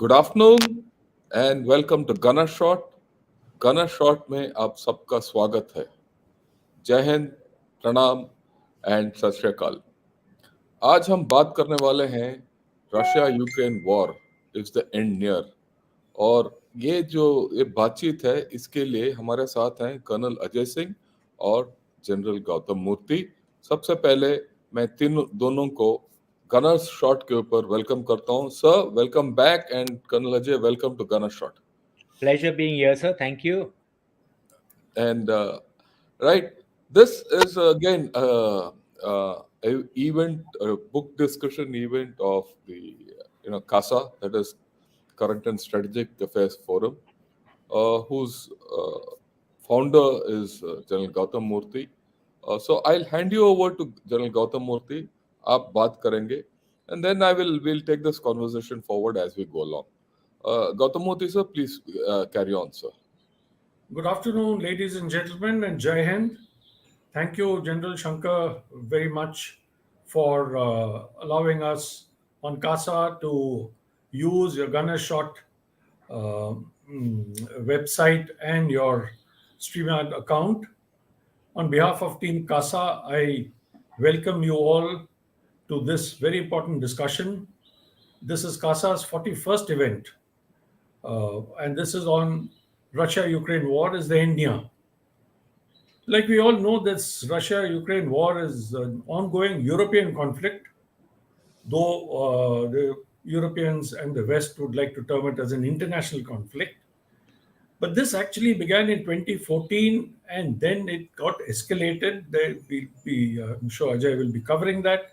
Good afternoon and welcome to gunner shot. Gunner shot में आप सबका स्वागत है। जय हिंद, प्रणाम एंड सत श्री अकाल। आज हम बात करने वाले हैं Russia Ukraine war is the end near. और ये बातचीत है, इसके लिए हमारे साथ हैं कर्नल अजय सिंह और जनरल गौतम मूर्ति। सबसे पहले मैं दोनों को गनर्स शॉट के ऊपर वेलकम करता हूं। Sir, welcome back, and colonel Ajay, welcome to gunner shot. Pleasure being here, sir. Thank you. And right, this is again a event, a book discussion event of the CASA, that is Current and Strategic Affairs Forum, whose founder is General Gautam Murthy. So I'll hand you over to General Gautam Murthy. आप बात करेंगे, and then we'll take this conversation forward as we go along. Gautam Murthy, sir, please carry on, sir. Good afternoon, ladies and gentlemen, and Jai Hind. Thank you, General Shankar, very much for allowing us on CASA to use your Gunner Shot website and your StreamYard account. On behalf of Team CASA, I welcome you all to this very important discussion. This is CASA's 41st event, and this is on Russia-Ukraine war is the end near. Like we all know, this Russia-Ukraine war is an ongoing European conflict, though the Europeans and the West would like to term it as an international conflict. But this actually began in 2014, and then it got escalated. I'm sure Ajay will be covering that.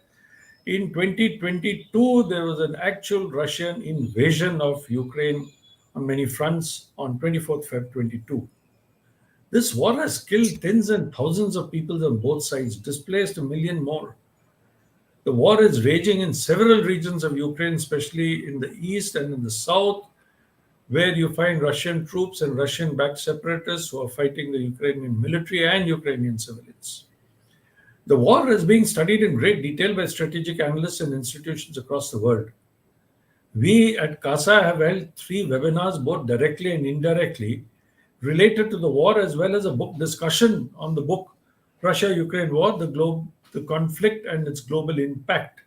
In 2022, there was an actual Russian invasion of Ukraine on many fronts on 24th Feb 22. This war has killed tens and thousands of people on both sides, displaced a million more. The war is raging in several regions of Ukraine, especially in the east and in the south, where you find Russian troops and Russian-backed separatists who are fighting the Ukrainian military and Ukrainian civilians. The war is being studied in great detail by strategic analysts and institutions across the world. We at CASA have held 3 webinars, both directly and indirectly, related to the war, as well as a book discussion on the book Russia-Ukraine War, the conflict and its global impact,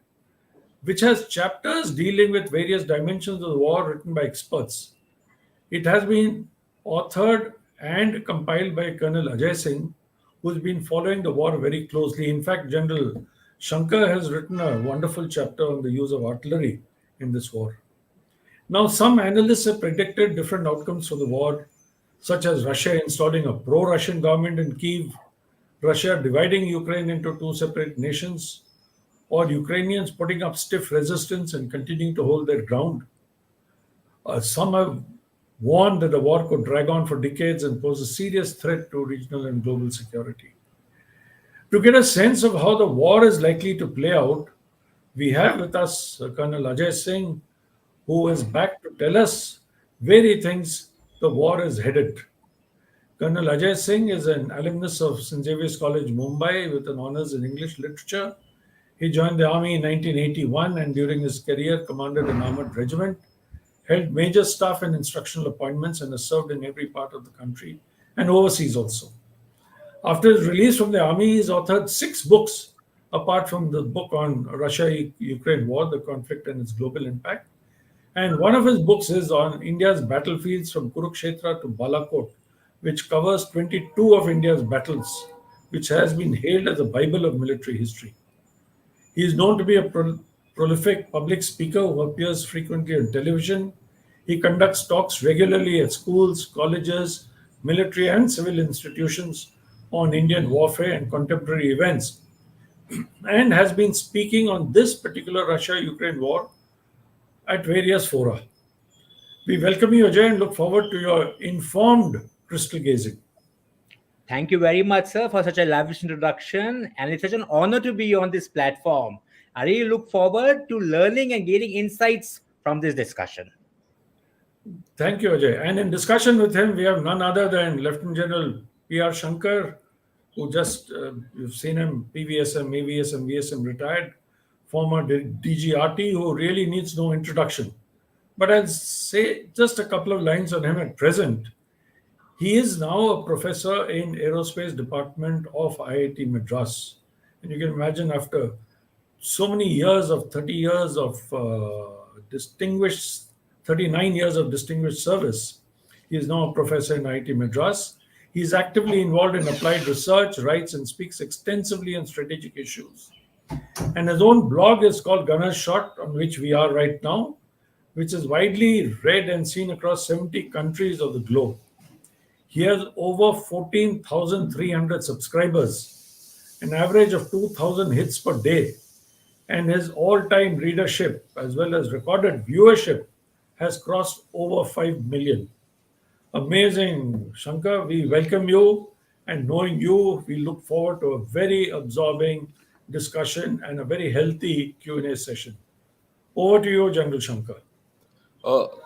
which has chapters dealing with various dimensions of the war written by experts. It has been authored and compiled by Colonel Ajay Singh, who's been following the war very closely. In fact, General Shankar has written a wonderful chapter on the use of artillery in this war. Now, some analysts have predicted different outcomes for the war, such as Russia installing a pro-Russian government in Kyiv, Russia dividing Ukraine into 2 separate nations, or Ukrainians putting up stiff resistance and continuing to hold their ground. Some have warned that the war could drag on for decades and pose a serious threat to regional and global security. To get a sense of how the war is likely to play out, we have with us Colonel Ajay Singh, who is back to tell us where he thinks the war is headed. Colonel Ajay Singh is an alumnus of St. Xavier's College, Mumbai, with an honors in English literature. He joined the army in 1981 and during his career commanded an armored regiment, held major staff and instructional appointments, and has served in every part of the country and overseas also. After his release from the army, he's authored 6 books, apart from the book on Russia-Ukraine war, the conflict and its global impact. And one of his books is on India's battlefields from Kurukshetra to Balakot, which covers 22 of India's battles, which has been hailed as a Bible of military history. He is known to be a prolific public speaker who appears frequently on television. He conducts talks regularly at schools, colleges, military and civil institutions on Indian warfare and contemporary events, and has been speaking on this particular Russia-Ukraine war at various fora. We welcome you, Ajay, and look forward to your informed crystal gazing. Thank you very much, sir, for such a lavish introduction. And it's such an honor to be on this platform. I really look forward to learning and gaining insights from this discussion. Thank you, Ajay. And in discussion with him, we have none other than Lieutenant General P.R. Shankar, who just, you've seen him, PVSM, AVSM, VSM, retired, former DGRT, who really needs no introduction. but I'll say just a couple of lines on him at present. He is now a professor in aerospace department of IIT Madras. And you can imagine after so many years of 30 years of distinguished, 39 years of distinguished service, he is now a professor in IIT Madras. He is actively involved in applied research, writes and speaks extensively on strategic issues. And his own blog is called Gunner's Shot, on which we are right now, which is widely read and seen across 70 countries of the globe. He has over 14,300 subscribers, an average of 2,000 hits per day, and his all time readership as well as recorded viewership has crossed over 5 million. Amazing, Shankar. We welcome you, and knowing you, we look forward to a very absorbing discussion and a very healthy Q&A session. Over to you, General Shankar.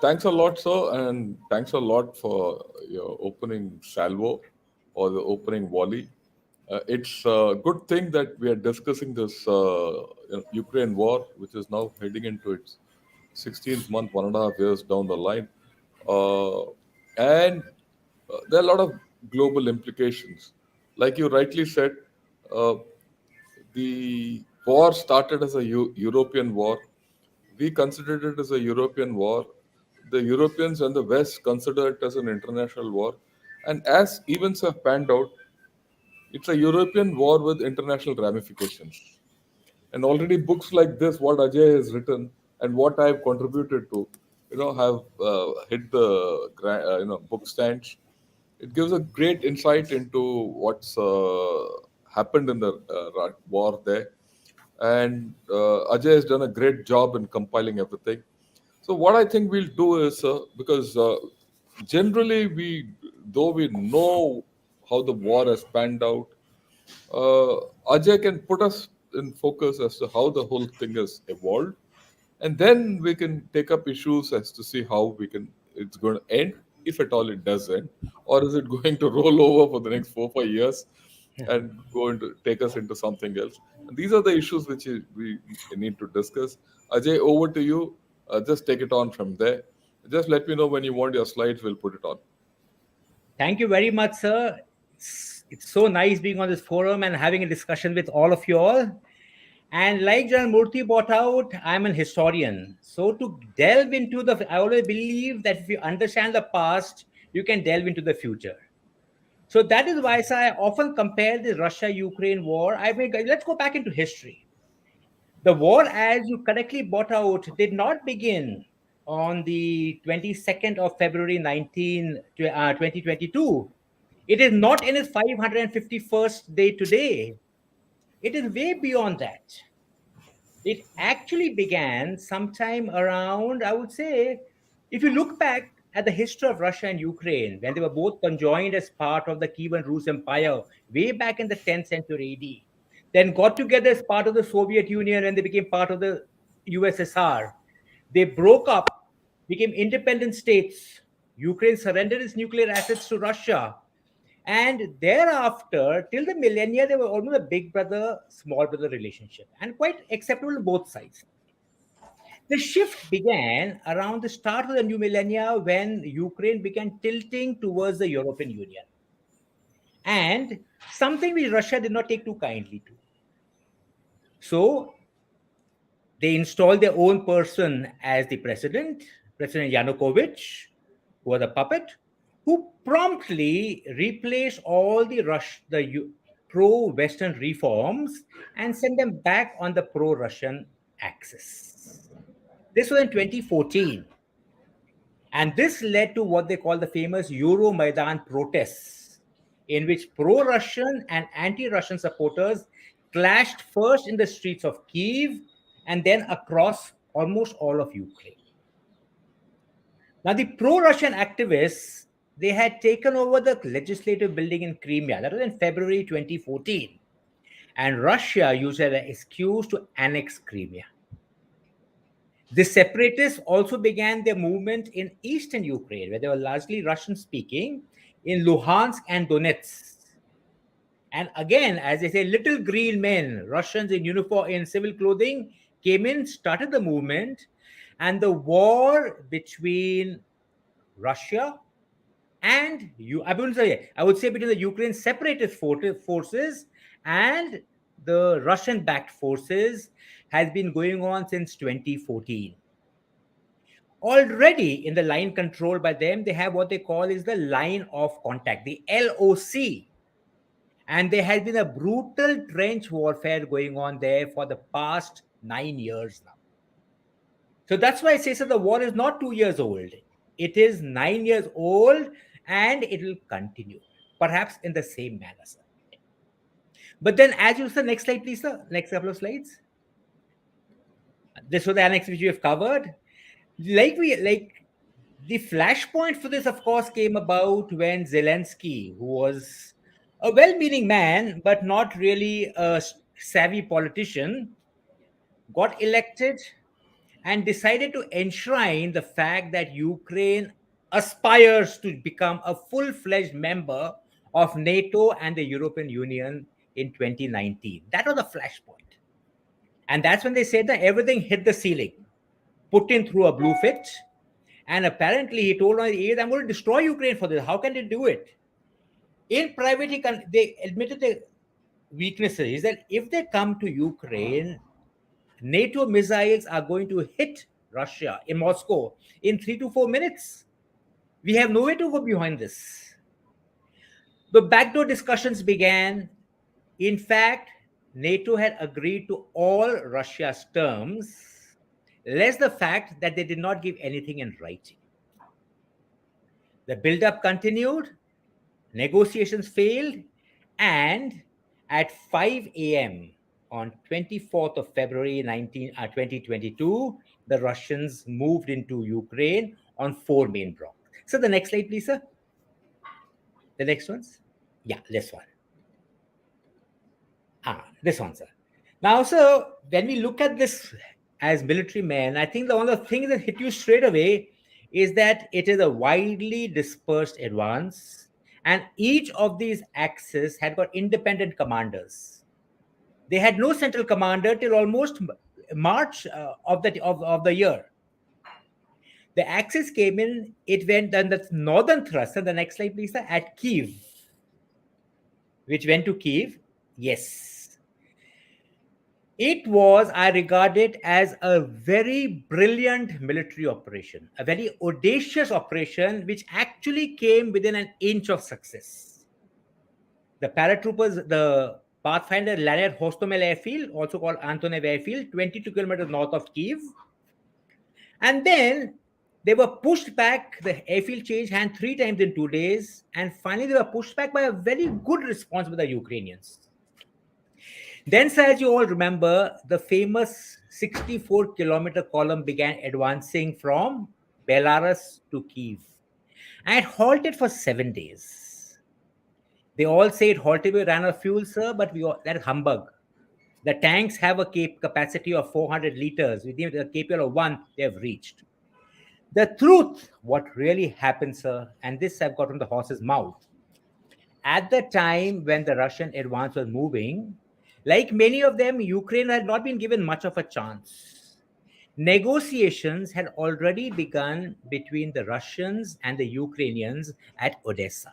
Thanks a lot, sir, and thanks a lot for your opening salvo or the opening volley. It's a good thing that we are discussing this Ukraine war, which is now heading into its 16th month, 1.5 years down the line. And there are a lot of global implications. Like you rightly said, uh, the war started as a European war. We considered it as a European war. The Europeans and the West consider it as an international war. And as events have panned out, it's a European war with international ramifications. And already books like this, what Ajay has written and what I have contributed to, have hit the book stands. It gives a great insight into what's happened in the war there, and Ajay has done a great job in compiling everything. So what I think we'll do is because generally though we know how the war has panned out, uh, Ajay can put us in focus as to how the whole thing has evolved, and then we can take up issues as to see how it's going to end, if at all it does end, or is it going to roll over for the next 4 5 years and going to take us into something else. And these are the issues which we need to discuss. Ajay, over to you. Just take it on from there. Just let me know when you want your slides. We'll put it on. Thank you very much, sir. It's so nice being on this forum and having a discussion with all of you all. And like Jan Murthy brought out, I'm an historian. So to delve into I always believe that if you understand the past, you can delve into the future. So that is why sir, I often compare the Russia-Ukraine war. I mean, let's go back into history. The war, as you correctly brought out, did not begin on the 22nd of February 2022. It is not in its 551st day today. It is way beyond that. It actually began sometime around, I would say, if you look back at the history of Russia and Ukraine, when they were both conjoined as part of the Kievan Rus Empire way back in the 10th century AD, then got together as part of the Soviet Union and they became part of the USSR. They broke up, became independent states. Ukraine surrendered its nuclear assets to Russia. And thereafter, till the millennia, they were almost a big brother, small brother relationship and quite acceptable to both sides. The shift began around the start of the new millennia when Ukraine began tilting towards the European Union. And something which Russia did not take too kindly to. So they installed their own person as the president, President Yanukovych, who was a puppet, who promptly replaced all the pro-Western reforms and sent them back on the pro-Russian axis. This was in 2014. And this led to what they call the famous Euromaidan protests, in which pro-Russian and anti-Russian supporters clashed first in the streets of Kyiv and then across almost all of Ukraine. Now, the pro-Russian activists, they had taken over the legislative building in Crimea. That was in February 2014. And Russia used it as an excuse to annex Crimea. The separatists also began their movement in eastern Ukraine, where they were largely Russian-speaking, in Luhansk and Donetsk. And again, as they say, little green men, Russians in uniform, in civil clothing, came in, started the movement. And the war between Russia and I would say between the Ukraine separatist forces and the Russian-backed forces has been going on since 2014. Already in the line controlled by them, they have what they call is the line of contact, the LOC. And there has been a brutal trench warfare going on there for the past 9 years now. So that's why I say so the war is not 2 years old. It is 9 years old and it will continue, perhaps in the same manner, sir. But then, as you said, next slide, please, sir. Next couple of slides. This was the annex which we have covered. Like the flashpoint for this, of course, came about when Zelensky, who was a well-meaning man but not really a savvy politician, got elected and decided to enshrine the fact that Ukraine aspires to become a full-fledged member of NATO and the European Union in 2019. That was the flashpoint. And that's when they said that everything hit the ceiling. Putin threw a blue fit. And apparently he told on the 8th, I'm going to destroy Ukraine for this. How can they do it? In private, they admitted the weaknesses is that if they come to Ukraine, NATO missiles are going to hit Russia in Moscow in 3 to 4 minutes. We have no way to go behind this. The backdoor discussions began. In fact, NATO had agreed to all Russia's terms, less the fact that they did not give anything in writing. The build-up continued, negotiations failed, and at 5 a.m. on 24th of February 2022, the Russians moved into Ukraine on 4 main blocks. So the next slide, please, sir. The next ones. Yeah, this one. This one, sir. Now, sir, when we look at this as military men, I think one of the things that hit you straight away is that it is a widely dispersed advance, and each of these axes had got independent commanders. They had no central commander till almost March of the year. The Axis came in, it went, then the northern thrust, and the next slide, please, sir, at Kiev, which went to Kiev. Yes. It was, I regard it as a very brilliant military operation, a very audacious operation, which actually came within an inch of success. The paratroopers, the Pathfinder landed at Hostomel Airfield, also called Antonev Airfield, 22 kilometers north of Kiev. And then they were pushed back. The airfield changed hands 3 times in 2 days. And finally, they were pushed back by a very good response by the Ukrainians. Then, sir, as you all remember, the famous 64-kilometer column began advancing from Belarus to Kiev. And it halted for 7 days. They all say it halted, we ran out of fuel, sir, but that is humbug. The tanks have a capacity of 400 liters. With the capable of 1, they have reached. The truth, what really happened, sir, and this I've got from the horse's mouth. At the time when the Russian advance was moving, like many of them, Ukraine had not been given much of a chance. Negotiations had already begun between the Russians and the Ukrainians at Odessa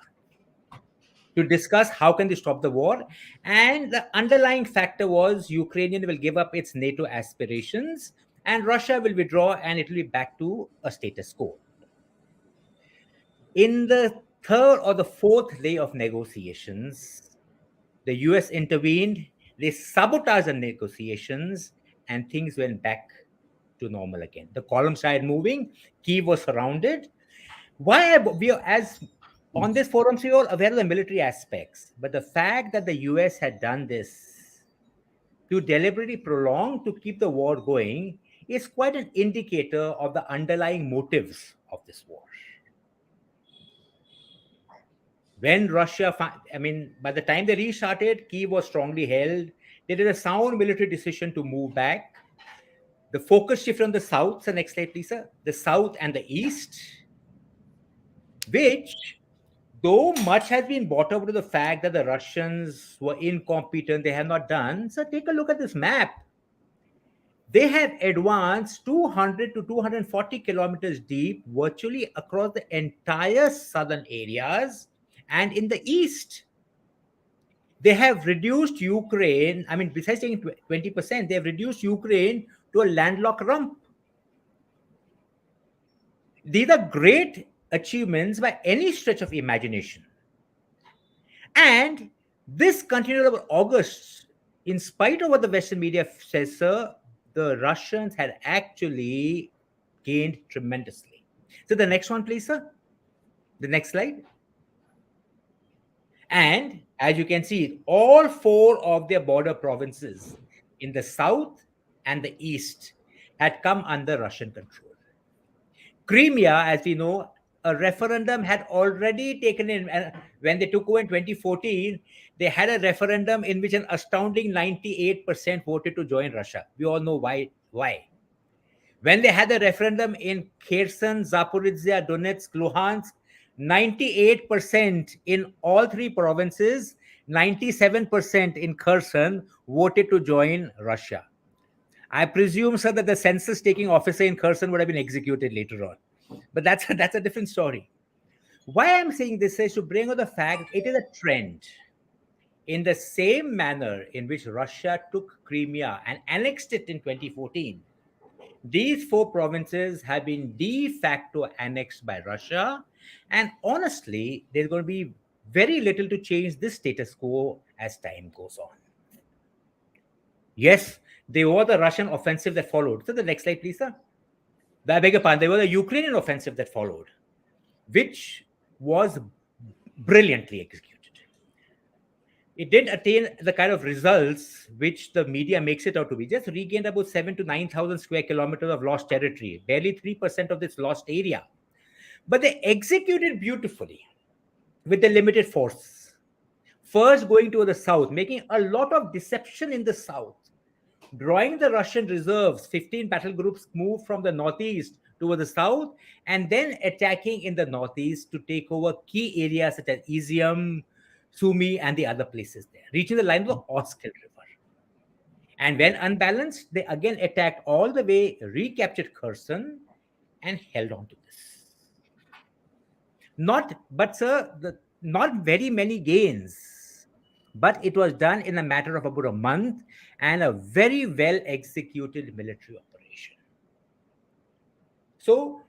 to discuss how can they stop the war. And the underlying factor was Ukraine will give up its NATO aspirations and Russia will withdraw and it will be back to a status quo. In the 3rd or the 4th day of negotiations, the US intervened. They sabotaged the negotiations and things went back to normal again. The column started moving. Kyiv was surrounded. Why we are, as on this forum, we are aware of the military aspects, but the fact that the US had done this to deliberately prolong, to keep the war going, is quite an indicator of the underlying motives of this war. When Russia, by the time they restarted, Kyiv was strongly held. They did a sound military decision to move back. The focus shifted on the south. So next slide, please, sir. The south and the east, which, though much has been brought up to the fact that the Russians were incompetent, they have not done. So take a look at this map. They have advanced 200 to 240 kilometers deep, virtually across the entire southern areas and in the east. They have reduced Ukraine, I mean, besides taking 20%, they have reduced Ukraine to a landlocked rump. These are great achievements by any stretch of imagination. And this continued over August. In spite of what the Western media says, sir, the Russians had actually gained tremendously. So the next one, please, sir. The next slide. And as you can see, all four of their border provinces in the south and the east had come under Russian control. Crimea, as we know, a referendum had already taken in. When they took over in 2014, they had a referendum in which an astounding 98% voted to join Russia. We all know why. When they had the referendum in Kherson, Zaporizhia, Donetsk, Luhansk, 98% in all three provinces, 97% in Kherson voted to join Russia. I presume, sir, that the census-taking officer in Kherson would have been executed later on. But that's a different story. Why I'm saying this is to bring out the fact it is a trend. In the same manner in which Russia took Crimea and annexed it in 2014, these four provinces have been de facto annexed by Russia. And honestly, there's going to be very little to change this status quo as time goes on. Yes, they were the Russian offensive that followed. So the next slide, please, sir. I beg your pardon, they were the Ukrainian offensive that followed, which was brilliantly executed. It didn't attain the kind of results which the media makes it out to be. Just regained about 7 to 9,000 square kilometers of lost territory, barely 3% of this lost area. But they executed beautifully with the limited force. First, going to the south, making a lot of deception in the south, drawing the Russian reserves, 15 battle groups moved from the northeast toward the south, and then attacking in the northeast to take over key areas such as Izium, Sumy, and the other places there, reaching the line of the Oskil River. And when unbalanced, they again attacked all the way, recaptured Kherson, and held on to this. Not very many gains, but it was done in a matter of about a month and a very well executed military operation. So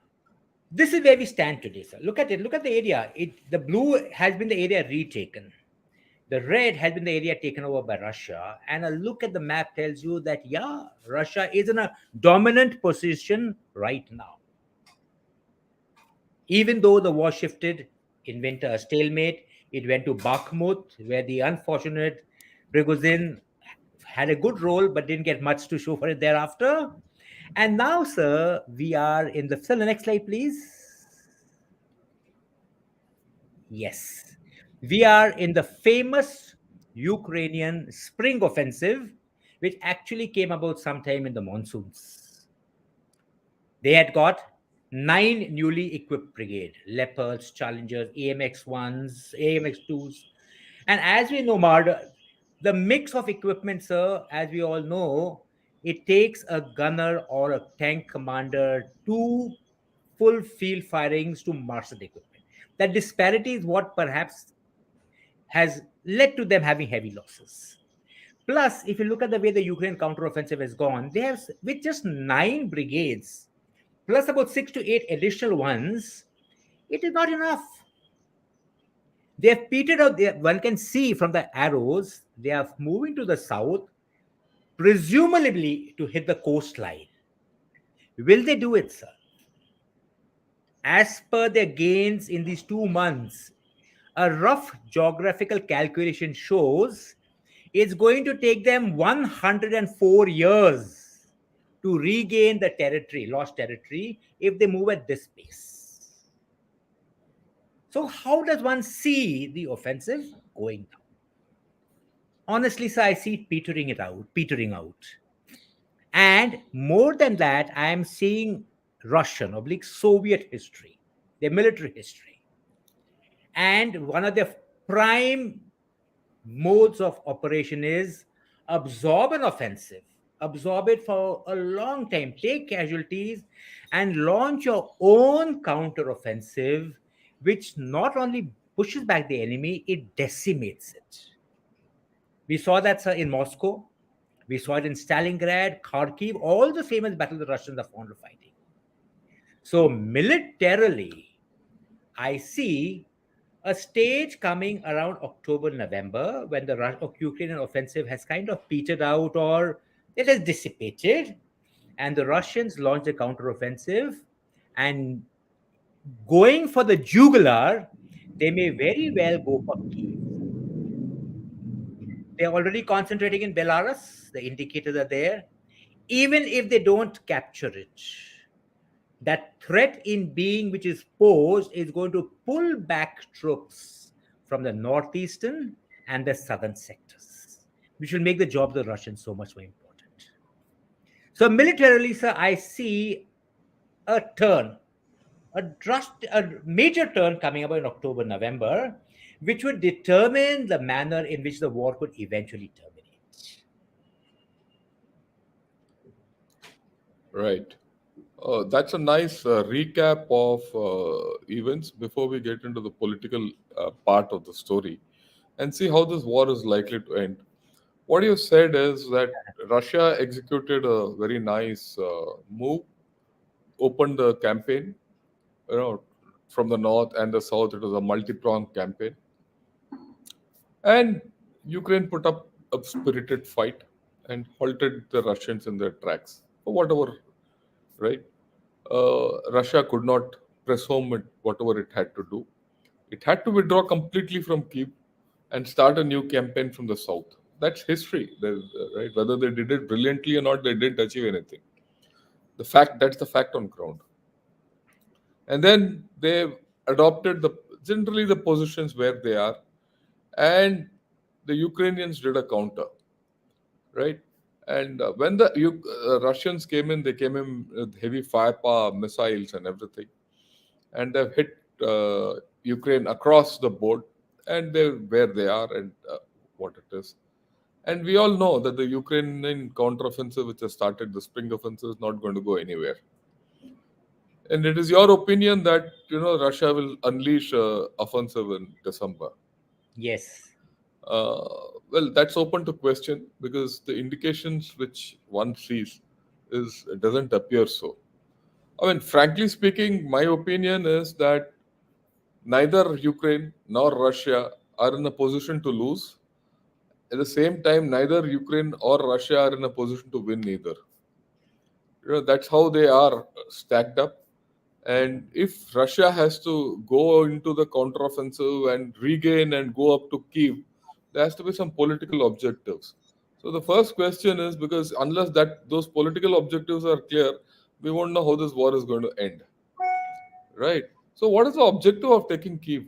this is where we stand today, sir. Look at it. Look at the area. The blue has been the area retaken. The red has been the area taken over by Russia. And a look at the map tells you that, yeah, Russia is in a dominant position right now. Even though the war shifted in winter, a stalemate, it went to Bakhmut, where the unfortunate Prigozhin had a good role but didn't get much to show for it thereafter. And now, sir, we are in the... Sir, the next slide, please. Yes. We are in the famous Ukrainian spring offensive, which actually came about sometime in the monsoons. They had got 9 newly equipped brigade, Leopards, Challengers, AMX-1s, AMX-2s. And as we know, the mix of equipment, sir, as we all know, it takes a gunner or a tank commander 2 full field firings to marshal the equipment. That disparity is what perhaps has led to them having heavy losses. Plus, if you look at the way the Ukraine counteroffensive has gone, they have, with just 9 brigades, plus about 6 to 8 additional ones, it is not enough. They have petered out. One can see from the arrows, they are moving to the south, presumably to hit the coastline. Will they do it, sir? As per their gains in these 2 months, a rough geographical calculation shows it's going to take them 104 years to regain the territory, lost territory, if they move at this pace. So how does one see the offensive going down? Honestly, sir, I see it petering out. And more than that, I am seeing Russian Soviet history, their military history. And one of their prime modes of operation is absorb an offensive, absorb it for a long time, take casualties, and launch your own counteroffensive, which not only pushes back the enemy, it decimates it. We saw that, sir, in Moscow. We saw it in Stalingrad, Kharkiv, all the famous battles the Russians are fond of fighting. So, militarily, I see a stage coming around October, November, when the Ukrainian offensive has kind of petered out or it has dissipated, and the Russians launch a counteroffensive. And going for the jugular, they may very well go for Kiev. They're already concentrating in Belarus, the indicators are there. Even if they don't capture it, that threat in being which is posed is going to pull back troops from the northeastern and the southern sectors, which will make the job of the Russians so much more important. So militarily, sir, I see a turn, a major turn coming up in October, November, which would determine the manner in which the war could eventually terminate. Right. That's a nice recap of events before we get into the political part of the story and see how this war is likely to end. What you said is that Russia executed a very nice move, opened the campaign, you know, from the north and the south. It was a multi-pronged campaign, and Ukraine put up a spirited fight and halted the Russians in their tracks for whatever, right? Russia could not press home with whatever it had to do. It had to withdraw completely from Kiev and start a new campaign from the south. That's history, right? Whether they did it brilliantly or not, they didn't achieve anything. That's the fact on ground. And then they adopted the generally the positions where they are, and the Ukrainians did a counter, right? And when the Russians came in, they came in with heavy firepower, missiles, and everything, and they've hit Ukraine across the board, and they're where they are and what it is. And we all know that the Ukrainian counteroffensive, which has started, the spring offensive, is not going to go anywhere. And it is your opinion that Russia will unleash offensive in December. Yes. Well, that's open to question because the indications which one sees is it doesn't appear so. I mean, frankly speaking, my opinion is that neither Ukraine nor Russia are in a position to lose. At the same time, neither Ukraine or Russia are in a position to win either. That's how they are stacked up. And if Russia has to go into the counteroffensive and regain and go up to Kiev, there has to be some political objectives. So the first question is, because unless that those political objectives are clear, we won't know how this war is going to end. Right? So what is the objective of taking Kiev?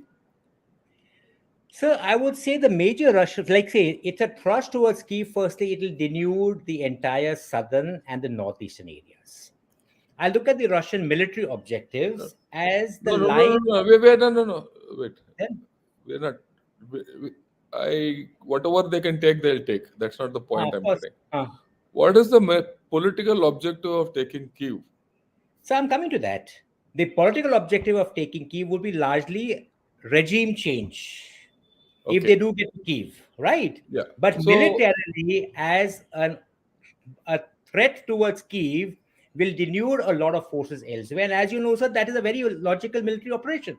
So I would say the major rush, like say, it's a thrust towards Kiev. Firstly, it will denude the entire southern and the northeastern areas. I look at the Russian military objectives as the No, no, no, no, line. no. Wait, no, no, no. Wait. Then, We're not. Whatever they can take, they'll take. That's not the point of I'm course. getting. What is the political objective of taking Kiev? So I'm coming to that. The political objective of taking Kiev would be largely regime change if Okay. they do get to Kiev, right? Yeah. But So militarily, as a threat towards Kiev, will denude a lot of forces elsewhere. And as you know, sir, that is a very logical military operation.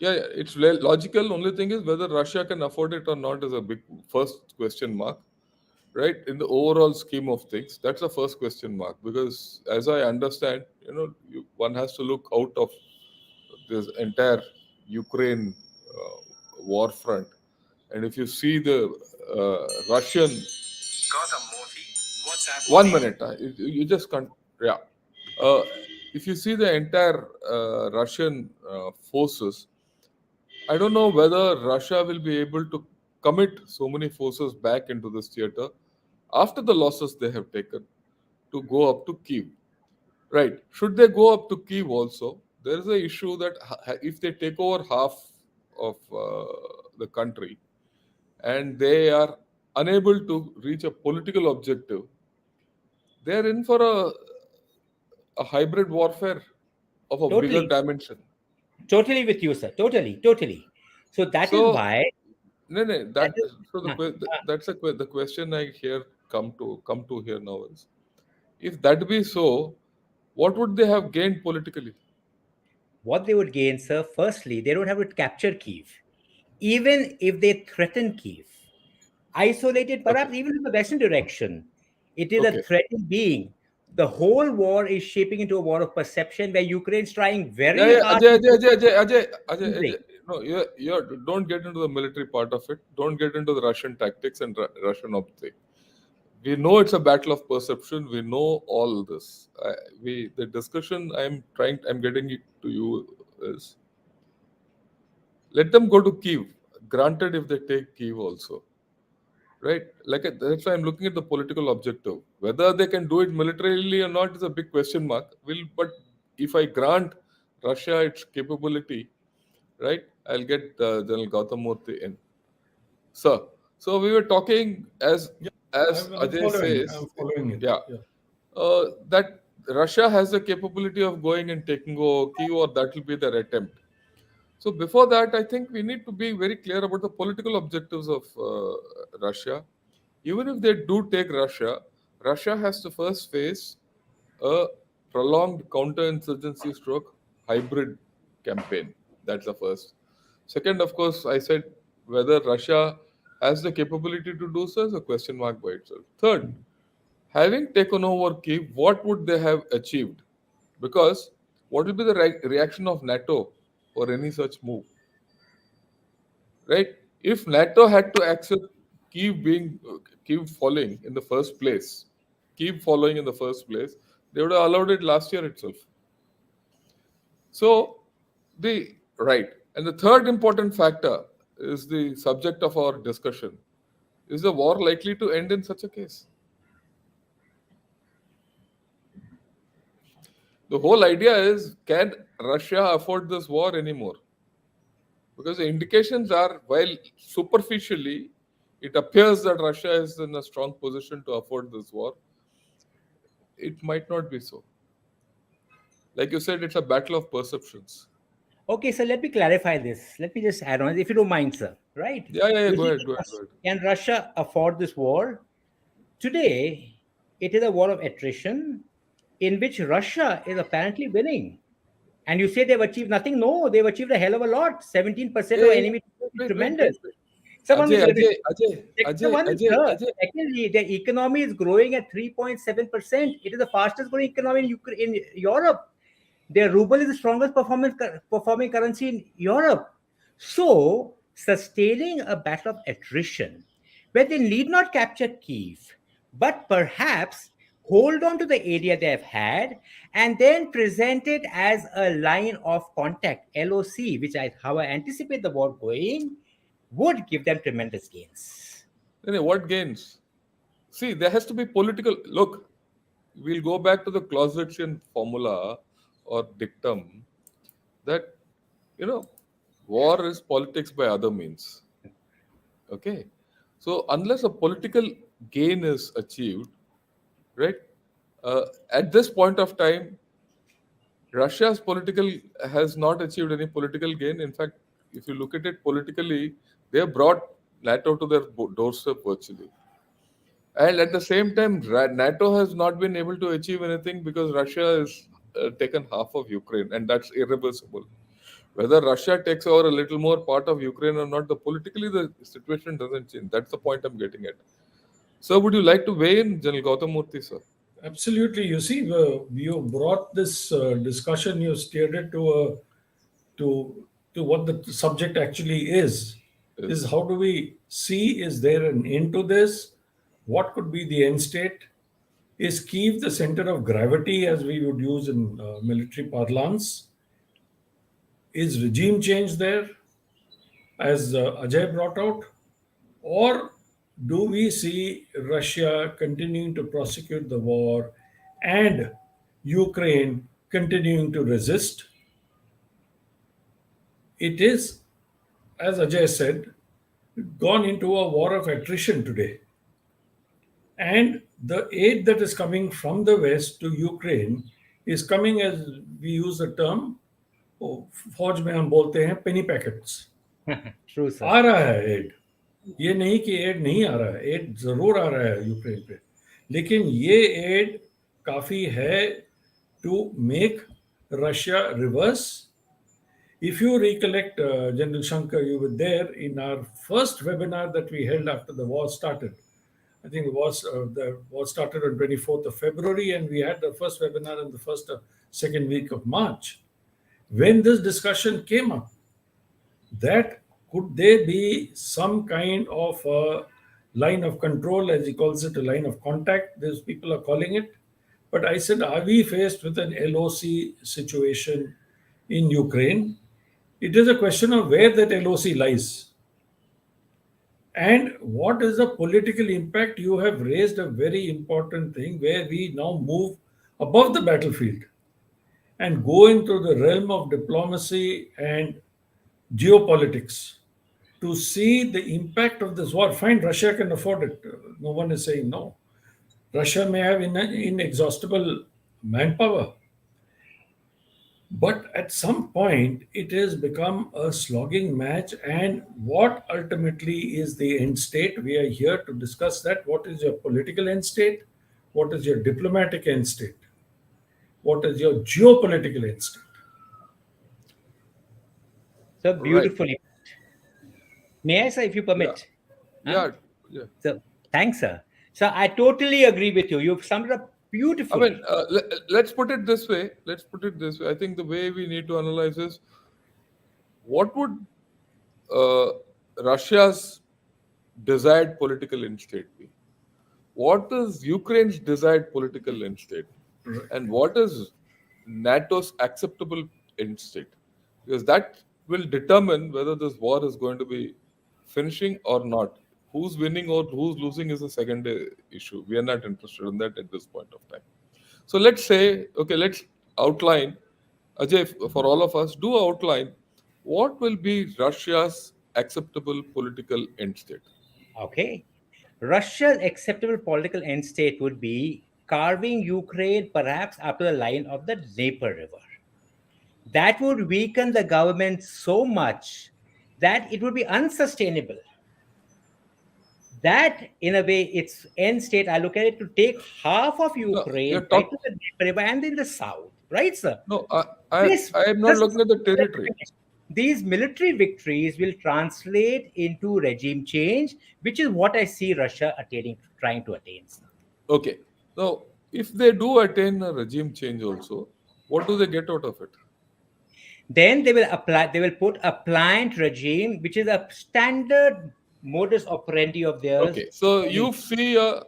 yeah, it's logical. Only thing is whether Russia can afford it or not is a big first question mark, right? In the overall scheme of things, that's the first question mark because, as I understand, one has to look out of this entire Ukraine war front, and if you see the Russian, one minute, you just can't, yeah. Uh, if you see the entire Russian forces, I don't know whether Russia will be able to commit so many forces back into this theater after the losses they have taken to go up to Kiev. Right. Should they go up to Kiev also, there is a issue that if they take over half of the country and they are unable to reach a political objective, they're in for a hybrid warfare of a bigger Totally, dimension. totally with you, sir. Totally, totally. So that is So, why no, no, that that is so uh, that's the question I here come to here now is, if that be so, what would they have gained politically? what they would gain, sir. Firstly, they don't have to capture Kiev, even if they threaten Kiev, isolated Okay, perhaps even in the western direction. It is a okay. threatened being. The whole war is shaping into a war of perception where Ukraine is trying Yeah, very yeah, hard Ajay, to Ajay, Ajay, Ajay, Ajay, Ajay, losing. Ajay. No, don't get into the military part of it. Don't get into the Russian tactics and Russian object. We know it's a battle of perception. We know all this. The discussion I'm getting it to you is, let them go to Kiev. Granted, if they take Kiev also, right? Like that's why I'm looking at the political objective. Whether they can do it militarily or not is a big question mark. But if I grant Russia its capability, right? I'll get General Gautam Murthy in. Sir, so we were talking Yeah, as I'm Ajay following. says, I'm following it. yeah, Yeah. that Russia has the capability of going and taking over Kiev, or that will be their attempt. So before that, I think we need to be very clear about the political objectives of Russia. Even if they do take Russia, Russia has to first face a prolonged counterinsurgency stroke hybrid campaign. That's the first. Second, of course, I said whether Russia has the capability to do so is a question mark by itself. Third, having taken over Kiev, what would they have achieved? Because what will be the reaction of NATO for any such move? Right? If NATO had to accept Kiev falling in the first place, Kiev following in the first place, they would have allowed it last year itself. So the right, and the third important factor is the subject of our discussion: is the war likely to end in such a case? The whole idea is, can Russia afford this war anymore? Because the indications are, while superficially it appears that Russia is in a strong position to afford this war, it might not be so. Like you said, it's a battle of perceptions. Okay, so let me clarify this. Let me just add on, if you don't mind, sir. Right? Yeah, yeah, yeah. You Go see, ahead, go ahead, go ahead. can Russia afford this war? Today, it is a war of attrition in which Russia is apparently winning. And you say they've achieved nothing? No, they've achieved a hell of a lot. 17% of Hey, enemy is wait, wait, wait, tremendous. wait. Someone will Ajay, let me. Ajay, Ajay, Sector Ajay, one is Ajay, third. Ajay. Secondly, the economy is growing at 3.7%. It is the fastest growing economy in Europe. Their ruble is the strongest performing currency in Europe. So, sustaining a battle of attrition, where they need not capture Kiev, but perhaps hold on to the area they have had and then present it as a line of contact, LOC, which is how I anticipate the war going, would give them tremendous gains. What gains? See, there has to be political. Look, we'll go back to the Clausewitzian formula or dictum that, you know, war is politics by other means. Okay. So, unless a political gain is achieved, right, at this point of time, Russia's political has not achieved any political gain. In fact, if you look at it politically, they have brought NATO to their doorstep virtually. And at the same time, NATO has not been able to achieve anything because Russia has taken half of Ukraine, and that's irreversible. Whether Russia takes over a little more part of Ukraine or not, the situation doesn't change. That's the point I'm getting at. Sir, would you like to weigh in, General Gautam Murthy, sir? Absolutely. You see, you brought this discussion. You steered it to what the subject actually is. Is Yes. how do we see? Is there an end to this? What could be the end state? Is Kiev the center of gravity, as we would use in military parlance? Is regime change there, as Ajay brought out? Or do we see Russia continuing to prosecute the war and Ukraine continuing to resist? It is, as Ajay said, gone into a war of attrition today. And the aid that is coming from the West to Ukraine is coming, as we use the term, फौज में हम बोलते हैं penny packets. True, sir. आ रहा है add, ये नहीं कि एड नहीं आ रहा है, एड जरूर आ रहा है यूक्रेन पे, लेकिन ये एड काफी है to make Russia reverse. If you recollect, General Shankar, you were there in our first webinar that we held after the war started. I think the war started on 24th of February, and we had the first webinar in the second week of March. When this discussion came up, that could there be some kind of a line of control, as he calls it, a line of contact, these people are calling it. But I said, are we faced with an LOC situation in Ukraine? It is a question of where that LOC lies. And what is the political impact? You have raised a very important thing where we now move above the battlefield and go into the realm of diplomacy and geopolitics to see the impact of this war. Fine, Russia can afford it. No one is saying no. Russia may have inexhaustible manpower. But at some point, it has become a slogging match. And what ultimately is the end state? We are here to discuss that. What is your political end state? What is your diplomatic end state? What is your geopolitical end state? So Right. beautifully. May I, sir, if you permit? Yeah. Yeah. So thanks, sir. So I totally agree with you. You've summed it up I beautifully. mean, let's put it this way. Let's put it this way. I think the way we need to analyze is what would Russia's desired political end state be? What is Ukraine's desired political end state? And what is NATO's acceptable end state? Because that will determine whether this war is going to be finishing or not. Who's winning or who's losing is a secondary issue. We are not interested in that at this point of time. So let's say, okay, let's outline, Ajay, for all of us, do outline what will be Russia's acceptable political end state. Okay. Russia's acceptable political end state would be carving Ukraine perhaps up to the line of the Dnieper River. That would weaken the government so much that it would be unsustainable. That, in a way, its end state, I look at it to take half of No, Ukraine you're right talk. to the Dnieper River and in the south, right, sir? No, I This, I am not just looking at the territory. these military victories will translate into regime change, which is what I see Russia attaining, trying to attain, sir. Okay. Now, if they do attain a regime change also, what do they get out of it? Then they will put a pliant regime, which is a standard modus operandi of theirs. Okay. So you see a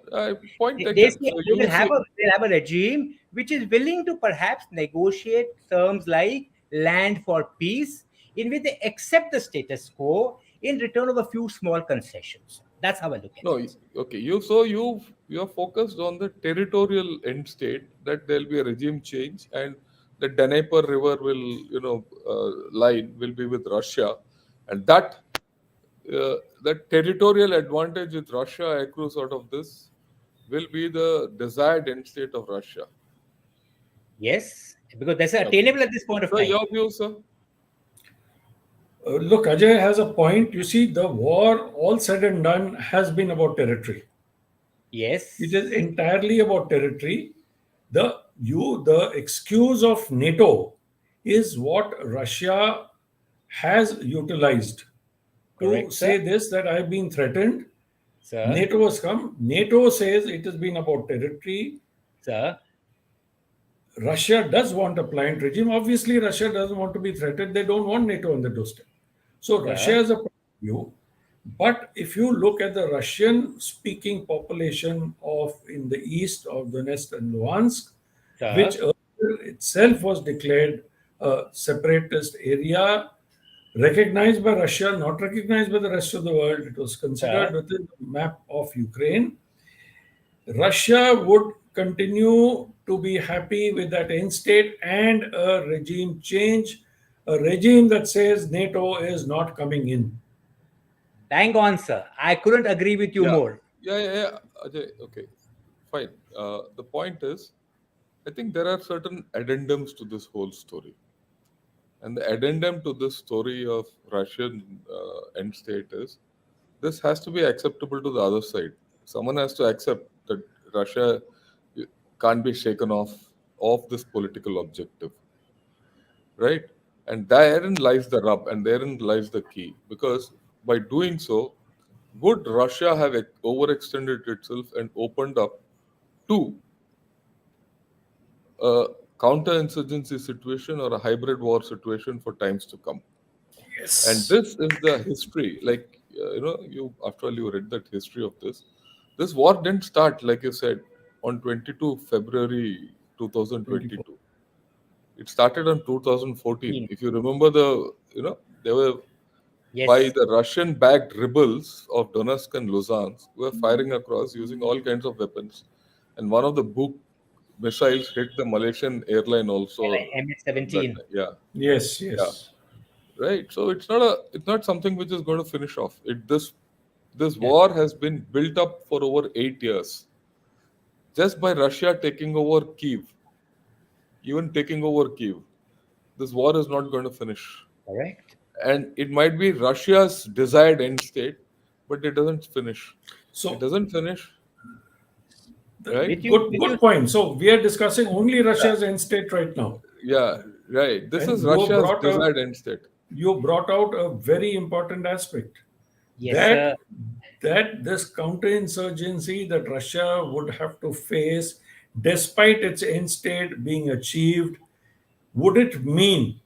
point They taken. say So you see, they'll have a regime which is willing to perhaps negotiate terms like land for peace, in which they accept the status quo in return of a few small concessions. That's how I look at no, it. okay. You are focused on the territorial end state that there'll be a regime change and the Dnieper River will, line will be with Russia, and that territorial advantage with Russia accrues out of this will be the desired end state of Russia. Yes, because that's Okay. attainable at this point of So time. your view, sir? Look, Ajay has a point. You see, the war, all said and done, has been about territory. Yes. It is entirely about territory. The excuse of NATO is what Russia has utilized to Correct, say sir. this, that I've been threatened. Sir. NATO has come. NATO says it has been about territory. Sir. Russia does want a pliant regime. Obviously, Russia doesn't want to be threatened. They don't want NATO on the doorstep. So Russia has a point of view. But if you look at the Russian-speaking population of in the east of Donetsk and Luhansk, Sir. which earlier itself was declared a separatist area, recognized by Russia, not recognized by the rest of the world, it was considered within the map of Ukraine. Russia would continue to be happy with that end state and a regime change, a regime that says NATO is not coming in. Hang on, sir. I couldn't agree with you Yeah. more. Yeah. Ajay, okay. fine. The point is, I think there are certain addendums to this whole story. And the addendum to this story of Russian end state is this has to be acceptable to the other side. Someone has to accept that Russia can't be shaken off this political objective, right? And therein lies the rub, and therein lies the key. Because by doing so, would Russia have overextended itself and opened up to a counterinsurgency situation or a hybrid war situation for times to come? And Yes. this is the history. Like you after all you read that history of this. This war didn't start, like you said, on 22 February 24. 2022. It started on 2014. Hmm. If you remember they were by Yes, the Russian-backed rebels of Donetsk and Luhansk who were firing across using all kinds of weapons. And one of the Buk missiles hit the Malaysian airline also that MS-17. time. Yeah, Yes, yeah. yes. Right. So it's not something which is going to finish off. This Yeah, war has been built up for over 8 years just by Russia taking over Kiev. Even taking over Kiev, this war is not going to finish. correct. And it might be Russia's desired end state, but it doesn't finish. It So, doesn't finish, right? good point. So we are discussing only Yeah, Russia's end state right now, yeah, right. This and is Russia's desired end state. you brought out a very important aspect, Yes, that sir. this counterinsurgency that Russia would have to face, despite its end state being achieved, would it mean?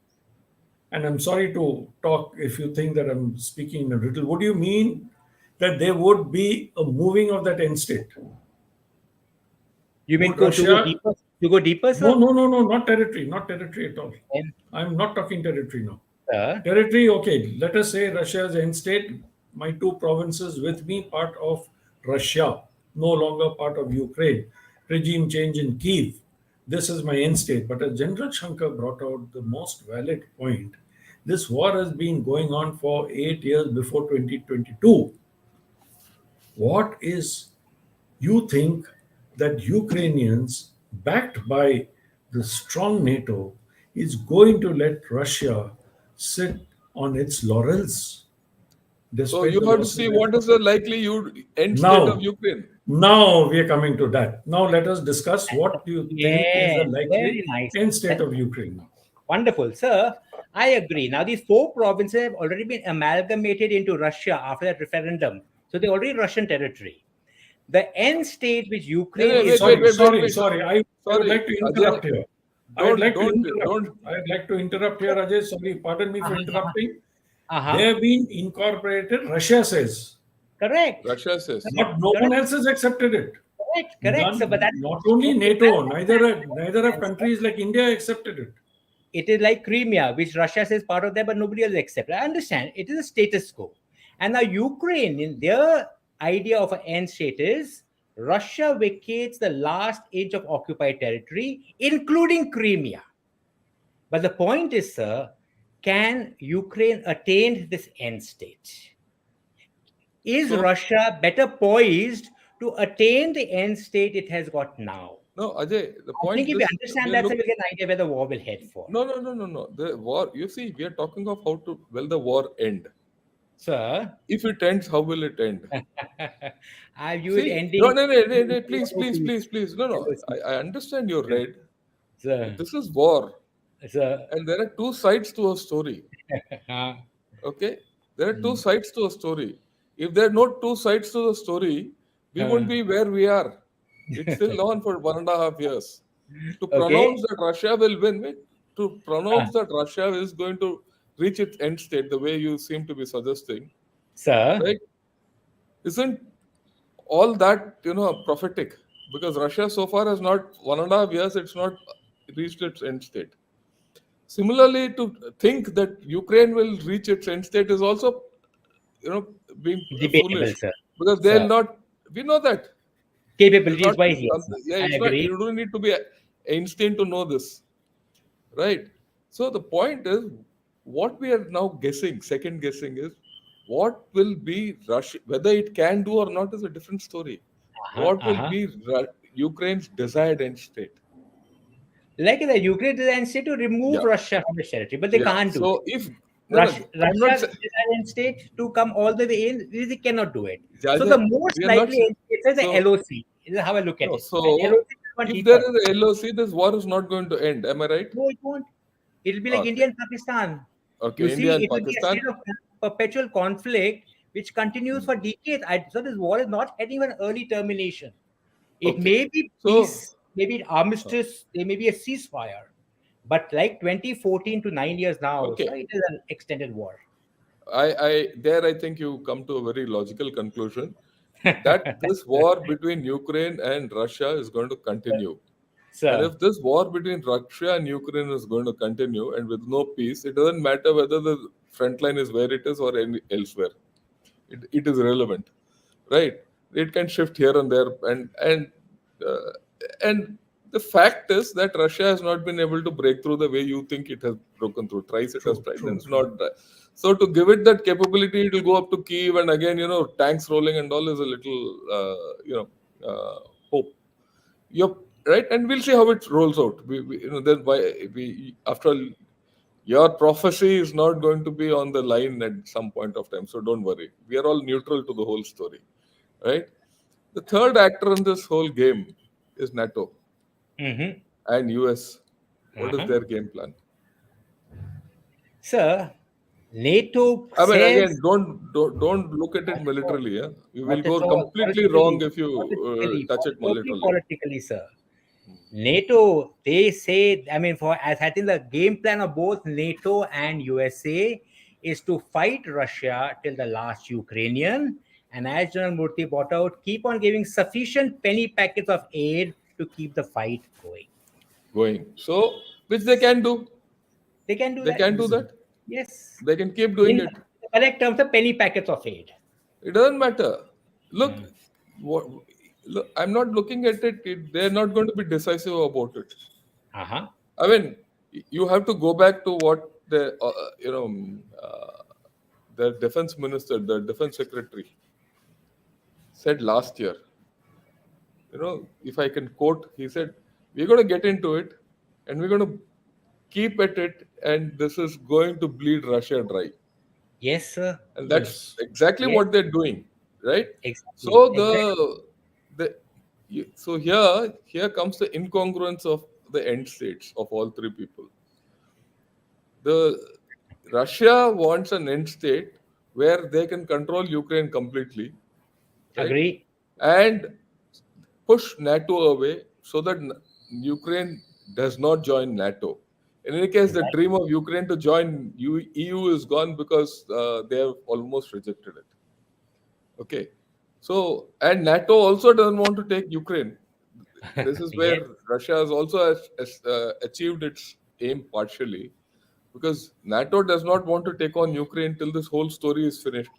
And I'm sorry to talk if you think that I'm speaking in a riddle. Would you mean that there would be a moving of that end state? You mean Would to go Russia? deeper? To go deeper, No, sir? no, no, no, not territory, not territory at all. And, I'm not talking territory now. sir, Territory, okay. Let us say Russia's end state, my two provinces with me, part of Russia, no longer part of Ukraine. Regime change in Kiev. This is my end state. But as General Shankar brought out the most valid point, this war has been going on for 8 years before 2022. What is you think that Ukrainians, backed by the strong NATO, is going to let Russia sit on its laurels So despite you the have to losses see that what is the likely end state of now Ukraine. now we are coming to that. Now let us discuss what do you think is the yes, likely very nice. end state of Ukraine now. Wonderful, sir. I agree. Now, these four provinces have already been amalgamated into Russia after that referendum. So they're already Russian territory. The end state which Ukraine Anyway, is Sorry, going sorry, wait. sorry. I would Sorry, like to Ajay. interrupt here. I would like to interrupt. Don't. I would like to interrupt here, Ajay. Sorry, pardon me for uh-huh, interrupting. uh-huh. They have been incorporated, Russia says, Correct. Russia says. but no one Correct. else has accepted it. Correct, sir. But None, that not only okay, NATO, I neither have understand, sir. countries like India accepted it. It is like Crimea, which Russia says part of that, but nobody else accepts. I understand. It is a status quo. And now Ukraine, in their idea of an end state is Russia vacates the last inch of occupied territory, including Crimea. But the point is, sir, can Ukraine attain this end state? Is So Russia better poised to attain the end state it has got now? no, Ajay. The I think point if we this understand we that, sir, look. we'll get an idea where the war will head for. No. The war. You see, we are talking of how to the war end. Sir, If it ends, how will it end? I view it See, no, ending. please. No. I understand you're right, but Sir, this is war, sir, and there are two sides to a story. uh, Okay, there are two mm, sides to a story. If there are no two sides to the story, we won't uh, be where we are. It's still on for 1.5 years. To okay, pronounce that Russia will win, to uh, pronounce that Russia is going to reach its end state, the way you seem to be suggesting, sir, right? Isn't all that prophetic? Because Russia so far has not 1.5 years, it's not reached its end state. Similarly, to think that Ukraine will reach its end state is also, being debatable, foolish, sir, because they'll sir. not. We know that it's Capabilities not wise, yes, sir. something. Yeah, I it's not. agree. You don't need to be Einstein to know this, right? So the point is, what we are now guessing, second guessing, is what will be Russia. Whether it can do or not is a different story. Uh-huh, What will uh-huh. be Ukraine's desired end state. Like the Ukraine desired state to remove Yeah, Russia from the territory, but they yeah. can't do So it. if no, no, I'm not. Russia's desired state to come all the way in, they cannot do it. So the Jajay, most we are not. likely end state is the So LOC. This is how I look at no. it. And So LOC is one if there deeper. is a LOC, this war is not going to end. Am I right? No, it won't. It'll be like Okay. India and Pakistan. You Okay. India see, and it will be a Pakistan. state of perpetual conflict which continues Hmm. for decades. So this war is not heading for an early termination. It Okay. may be So peace, maybe armistice, there may be a ceasefire. But like 2014 to 9 years now, so okay. it is an extended war. I think you come to a very logical conclusion that this war between Ukraine and Russia is going to continue. And So, if this war between Russia and Ukraine is going to continue and with no peace, it doesn't matter whether the front line is where it is or elsewhere. It is irrelevant, right? It can shift here and there, uh, and the fact is that Russia has not been able to break through the way you think it has broken through. Thrice it has True, tried, and true, it's true. not. So to give it that capability, it will go up to Kiev, and again, tanks rolling and all is a little, hope. Yep, right, and we'll see how it rolls out. Then why we after all, your prophecy is not going to be on the line at some point of time, so don't worry. We are all neutral to the whole story, right? The third actor in this whole game is NATO mhm, and US. What is uh-huh. their game plan? Sir, NATO I mean, says again, don't look at it not at all. militarily. Yeah, you will Not at go all. completely wrong Politically, if you touch it totally militarily. politically, sir. NATO, they say, I mean, for as I think the game plan of both NATO and USA is to fight Russia till the last Ukrainian. And as General Murthy brought out, keep on giving sufficient penny packets of aid to keep the fight going. Going so, which they can do. They can do They that. can do Easily. that. Yes. They can keep doing In it. the correct terms, the penny packets of aid. It doesn't matter. Look, Mm. what, look, I'm not looking at it. They're not going to be decisive about it. Uh-huh. I mean, you have to go back to what the defense minister, the defense secretary said last year. If I can quote, he said, "We're going to get into it, and we're going to keep at it, and this is going to bleed Russia dry." Yes, sir. And that's Yes. exactly Yes, what they're doing, right? exactly. So Exactly. here comes the incongruence of the end states of all three people. The Russia wants an end state where they can control Ukraine completely, right? Agree. And push NATO away so that Ukraine does not join NATO. In any case, the Right. dream of Ukraine to join EU is gone because they have almost rejected it. Okay. So, and NATO also doesn't want to take Ukraine. This is where Yes. Russia has also achieved its aim partially, because NATO does not want to take on Ukraine till this whole story is finished.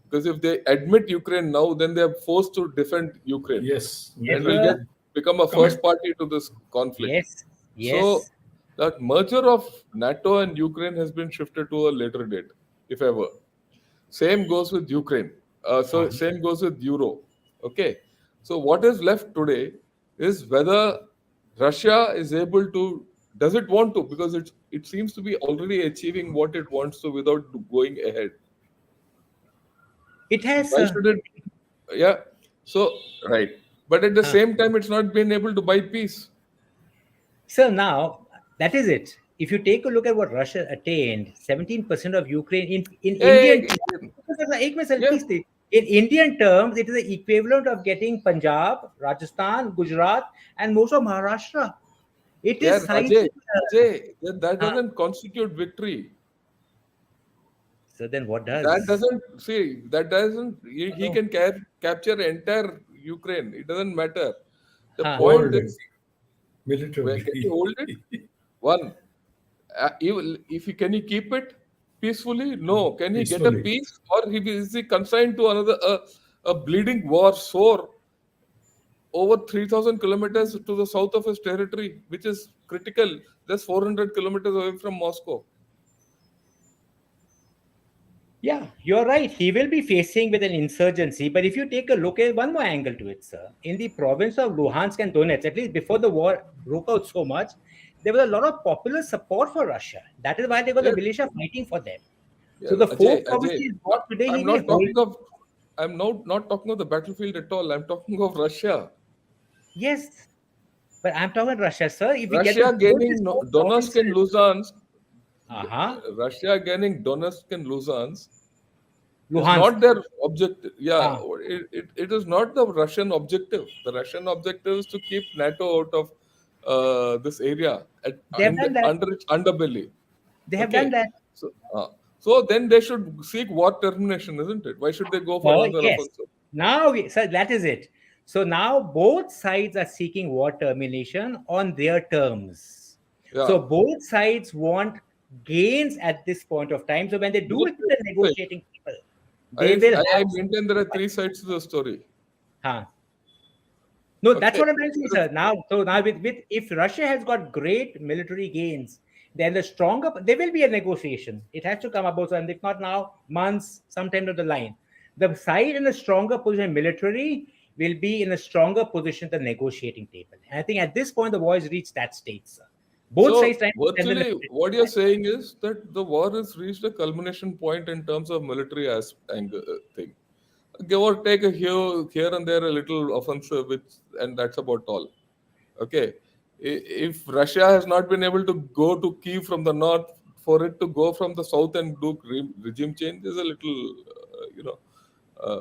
Because if they admit Ukraine now, then they are forced to defend Ukraine Yes. Yes, and That will will sir. become a first commit. party to this conflict. Yes. So Yes. that merger of NATO and Ukraine has been shifted to a later date, if ever. Same goes with Ukraine. So Uh-huh. same goes with Euro. Okay. So what is left today is whether Russia is able to, does it want to, because it seems to be already achieving what it wants to without going ahead. It has, Why sir. should it? Yeah. So right. But at the Huh. same time, it's not been able to buy peace. So now that is it. If you take a look at what Russia attained, 17% of Ukraine in Yeah, Indian yeah, in Indian terms, it is the equivalent of getting Punjab, Rajasthan, Gujarat, and most of Maharashtra. It yeah, is sizable. That Huh. doesn't constitute victory. So then what That does? doesn't see. That doesn't. He No. can capture entire Ukraine. It doesn't matter. The Huh. point Hold it is, where can he militarily. hold it? One, if he can he keep it peacefully? No. Can he get a Peacefully. peace, or is he consigned to another a bleeding war sore over 3,000 kilometers to the south of his territory, which is critical, just 400 kilometers away from Moscow? Yeah, you're right. He will be facing with an insurgency. But if you take a look at one more angle to it, sir, in the province of Luhansk and Donetsk, at least before the war broke out so much, there was a lot of popular support for Russia. That is why they got the Yes, militia fighting for them. yeah, So the four Ajay, provinces got today, he I'm will not hold. talking of, I'm not talking of the battlefield at all. I'm talking of Russia. Yes, but I'm talking Russia, sir. If we get to Russia hold these gaining four Donetsk and provinces, Luhansk, uh-huh, Russia gaining Donetsk and Luhansk is Luhansk, not their objective. Yeah, uh, it is not the Russian objective. The Russian objective is to keep NATO out of this area they have done that. under its underbelly. They have done Okay, that. so so then they should seek war termination, isn't it? Why should they go for another Yes. offensive? Sir, that is it. So now both sides are seeking war termination on their terms. Yeah, So both sides want gains at this point of time. So when they do both it with the sides. negotiating people, they will I have. maintain there are three sides to the story. Huh. No, that's Okay, what I'm saying, sir. Now with if Russia has got great military gains, then the stronger there will be a negotiation. It has to come about, and if not now, months, sometime down the line. The side in a stronger position military will be in a stronger position at the negotiating table. And I think at this point the war has reached that stage, sir. Both sides so trying to strengthen the virtually what you're saying is that the war has reached a culmination point in terms of military thing. Give or take a here and there a little offensive, which and that's about all. Okay, if Russia has not been able to go to Kiev from the north, for it to go from the south and do regime change is a little, uh,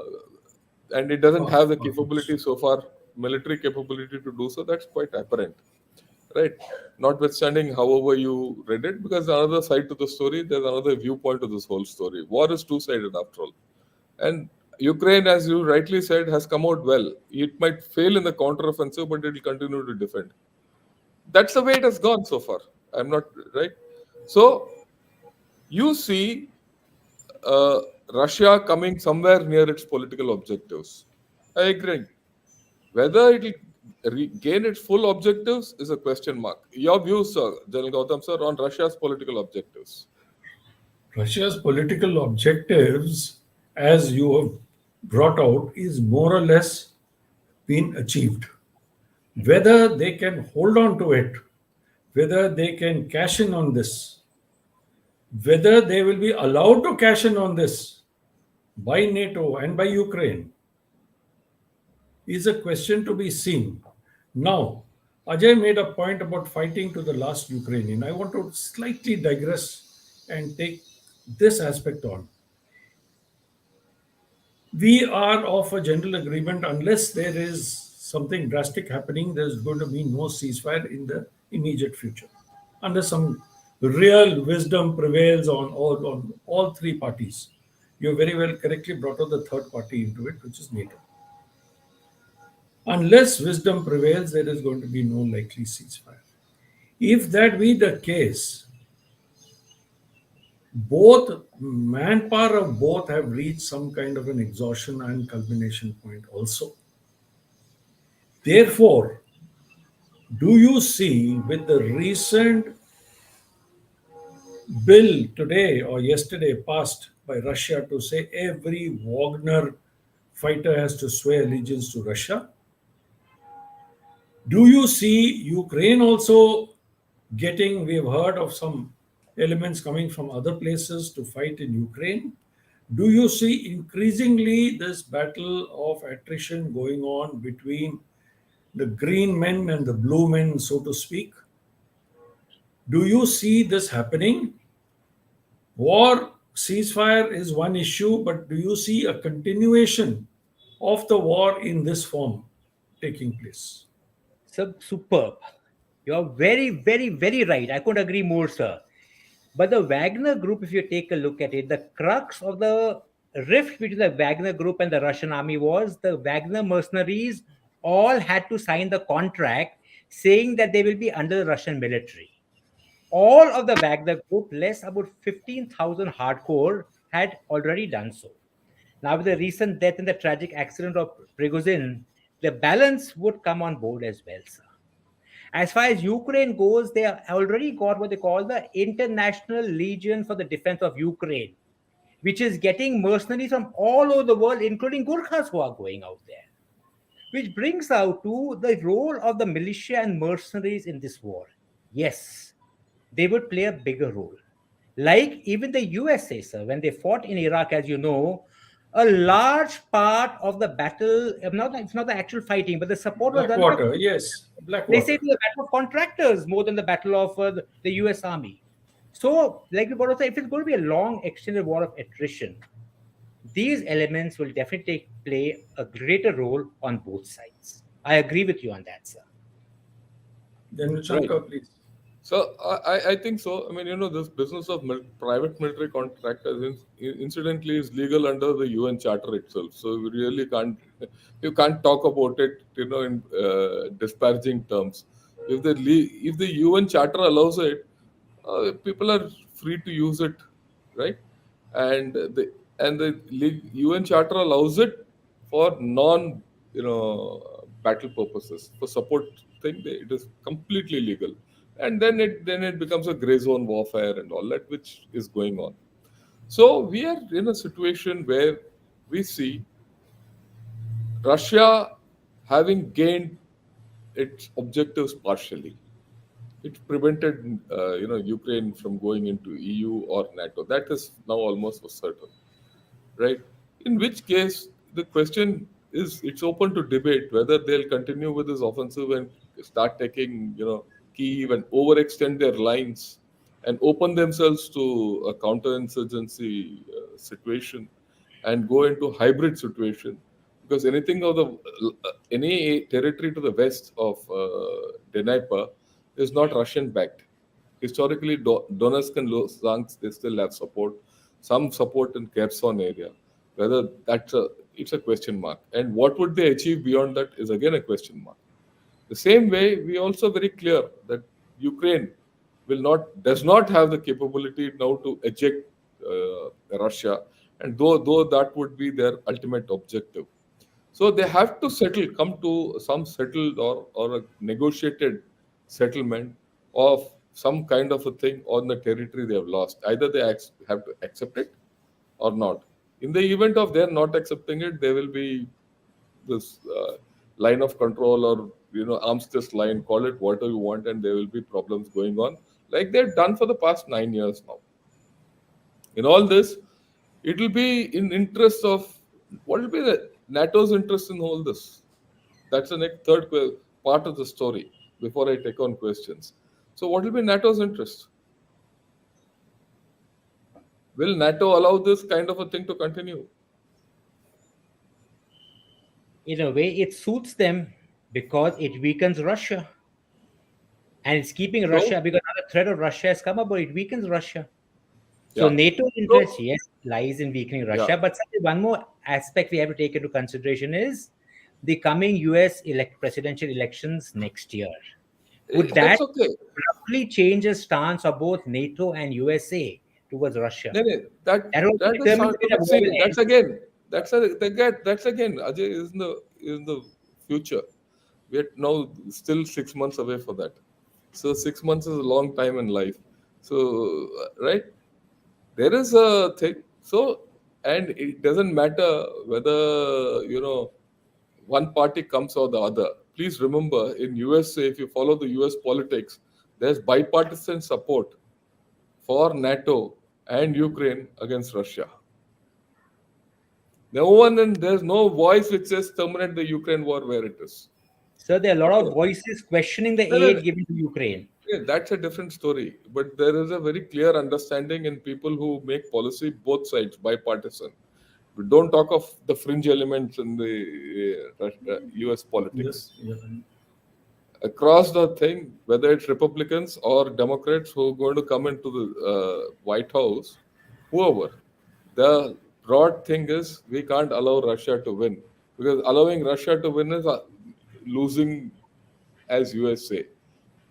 and it doesn't have the capability so far, military capability to do so. That's quite apparent, right? Notwithstanding, however you read it, because another side to the story, there's another viewpoint to this whole story. War is two-sided after all. And Ukraine, as you rightly said, has come out well. It might fail in the counteroffensive, but it will continue to defend. That's the way it has gone so far. I'm not right. So you see uh, Russia coming somewhere near its political objectives. I agree. Whether it will gain its full objectives is a question mark. Your views, sir, General Gautam, sir, on Russia's political objectives. Russia's political objectives, as you have brought out, is more or less been achieved. Whether they can hold on to it, whether they can cash in on this, whether they will be allowed to cash in on this by NATO and by Ukraine is a question to be seen. Now, Ajay made a point about fighting to the last Ukrainian. I want to slightly digress and take this aspect on. We are of a general agreement unless there is something drastic happening, there's going to be no ceasefire in the immediate future. Unless some real wisdom prevails on all three parties. You very well correctly brought out the third party into it, which is NATO. Unless wisdom prevails, there is going to be no likely ceasefire. If that be the case, both manpower of both have reached some kind of an exhaustion and culmination point also. Therefore, do you see with the recent bill today or yesterday passed by Russia to say every Wagner fighter has to swear allegiance to Russia? Do you see Ukraine also getting, we've heard of some elements coming from other places to fight in Ukraine? Do you see increasingly this battle of attrition going on between the green men and the blue men, so to speak? Do you see this happening? War ceasefire is one issue, but do you see a continuation of the war in this form taking place? superb. You're very, very, very right. I couldn't agree more, sir. But the Wagner Group, if you take a look at it, the crux of the rift between the Wagner Group and the Russian army was the Wagner mercenaries all had to sign the contract saying that they will be under the Russian military. All of the Wagner Group, less about 15,000 hardcore, had already done so. Now, with the recent death and the tragic accident of Prigozhin, the balance would come on board as well, sir. As far as Ukraine goes, they have already got what they call the International Legion for the Defense of Ukraine. which is getting mercenaries from all over the world, including Gurkhas who are going out there. Which brings out to the role of the militia and mercenaries in this war. Yes, they would play a bigger role. Like even the USA, sir, when they fought in Iraq, as you know, a large part of the battle, it's not the actual fighting, but the support was done by, Blackwater, yes, they say, Blackwater. it was a battle of contractors more than the battle of the US Army. So, like we both say, if it's going to be a long extended war of attrition, these elements will definitely play a greater role on both sides. I agree with you on that, sir. Then Right. Shankar, please. So I think so. I mean, this business of private military contractors, incidentally, is legal under the UN Charter itself. So you really can't, you can't talk about it, in disparaging terms. If the UN Charter allows it, people are free to use it, right? And the UN Charter allows it for non, battle purposes, for support thing. It is completely legal, and then it becomes a gray zone warfare and all that, which is going on. So we are in a situation where we see Russia having gained its objectives partially. It prevented, Ukraine from going into EU or NATO. That is now almost for certain, right? In which case, the question is, it's open to debate whether they'll continue with this offensive and start taking, Kyiv and overextend their lines and open themselves to a counterinsurgency situation and go into hybrid situation, because anything of the any territory to the west of Dnieper is not Russian backed. Historically, Donetsk and Luhansk, they still have support, some support in Kherson area. Whether it's a question mark, and what would they achieve beyond that is again a question mark. The same way, we also very clear that Ukraine does not have the capability now to eject Russia, and though that would be their ultimate objective. So they have to come to some settled or a negotiated settlement of some kind of a thing on the territory they have lost. Either they have to accept it or not. In the event of their not accepting it, there will be this line of control, or arms line, call it whatever you want, and there will be problems going on like they've done for the past 9 years now. In all this, it will be in interest of, what will be the NATO's interest in all this? That's the next part of the story before I take on questions. So, what will be NATO's interest? Will NATO allow this kind of a thing to continue? In a way, it suits them because it weakens Russia. And it's keeping So, Russia, because now the threat of Russia has come up, but it weakens Russia. So yeah. NATO's interest, So, yes, lies in weakening yeah. Russia. But one more aspect we have to take into consideration is the coming US presidential elections next year. Would that That's okay. roughly change the stance of both NATO and USA towards Russia? No, no, That will that is determine not the to way the be war seen. will end. That's again, Ajay, is in the future. We are now still 6 months away for that. So 6 months is a long time in life. So right, there is a thing. So, and it doesn't matter whether one party comes or the other. Please remember, in USA, if you follow the US politics, there's bipartisan support for NATO and Ukraine against Russia. No one, and there's no voice which says terminate the Ukraine war where it is. So there are a lot Okay. of voices questioning the No, no, no. aid given to Ukraine. Yeah, that's a different story. But there is a very clear understanding in people who make policy, both sides, bipartisan. We don't talk of the fringe elements in the US politics. Yeah. Across the thing, whether it's Republicans or Democrats who are going to come into the White House, whoever, the broad thing is we can't allow Russia to win, because allowing Russia to win is losing as USA,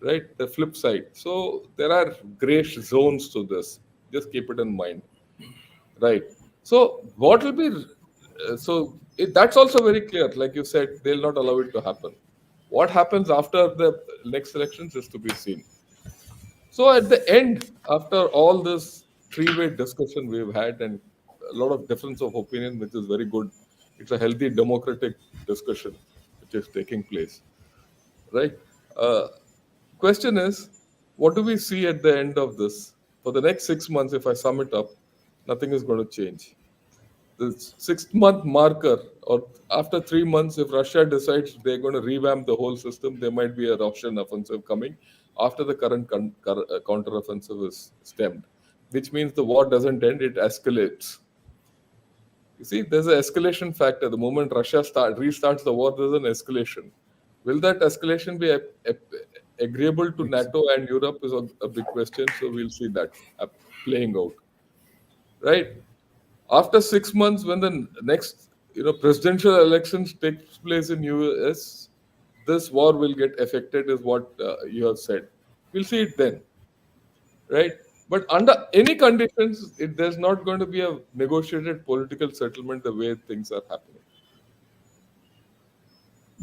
right? The flip side. So there are gray zones to this. Just keep it in mind, right? So what will be? That's also very clear. Like you said, they'll not allow it to happen. What happens after the next elections is to be seen. So at the end, after all this three-way discussion we've had and a lot of difference of opinion, which is very good. It's a healthy democratic discussion which is taking place, right? Uh, Question is, what do we see at the end of this? For the next 6 months, if I sum it up, nothing is going to change. The 6 month marker, or after 3 months, if Russia decides they're going to revamp the whole system, there might be a Russian offensive coming after the current counter offensive is stemmed, which means the war doesn't end, it escalates. You see, there's an escalation factor. The moment Russia restarts the war, there's an escalation. Will that escalation be agreeable to NATO and Europe is a big question. So we'll see that playing out, right? After 6 months, when the next presidential elections takes place in US, this war will get affected, is what you have said. We'll see it then, right? But under any conditions, there's not going to be a negotiated political settlement the way things are happening.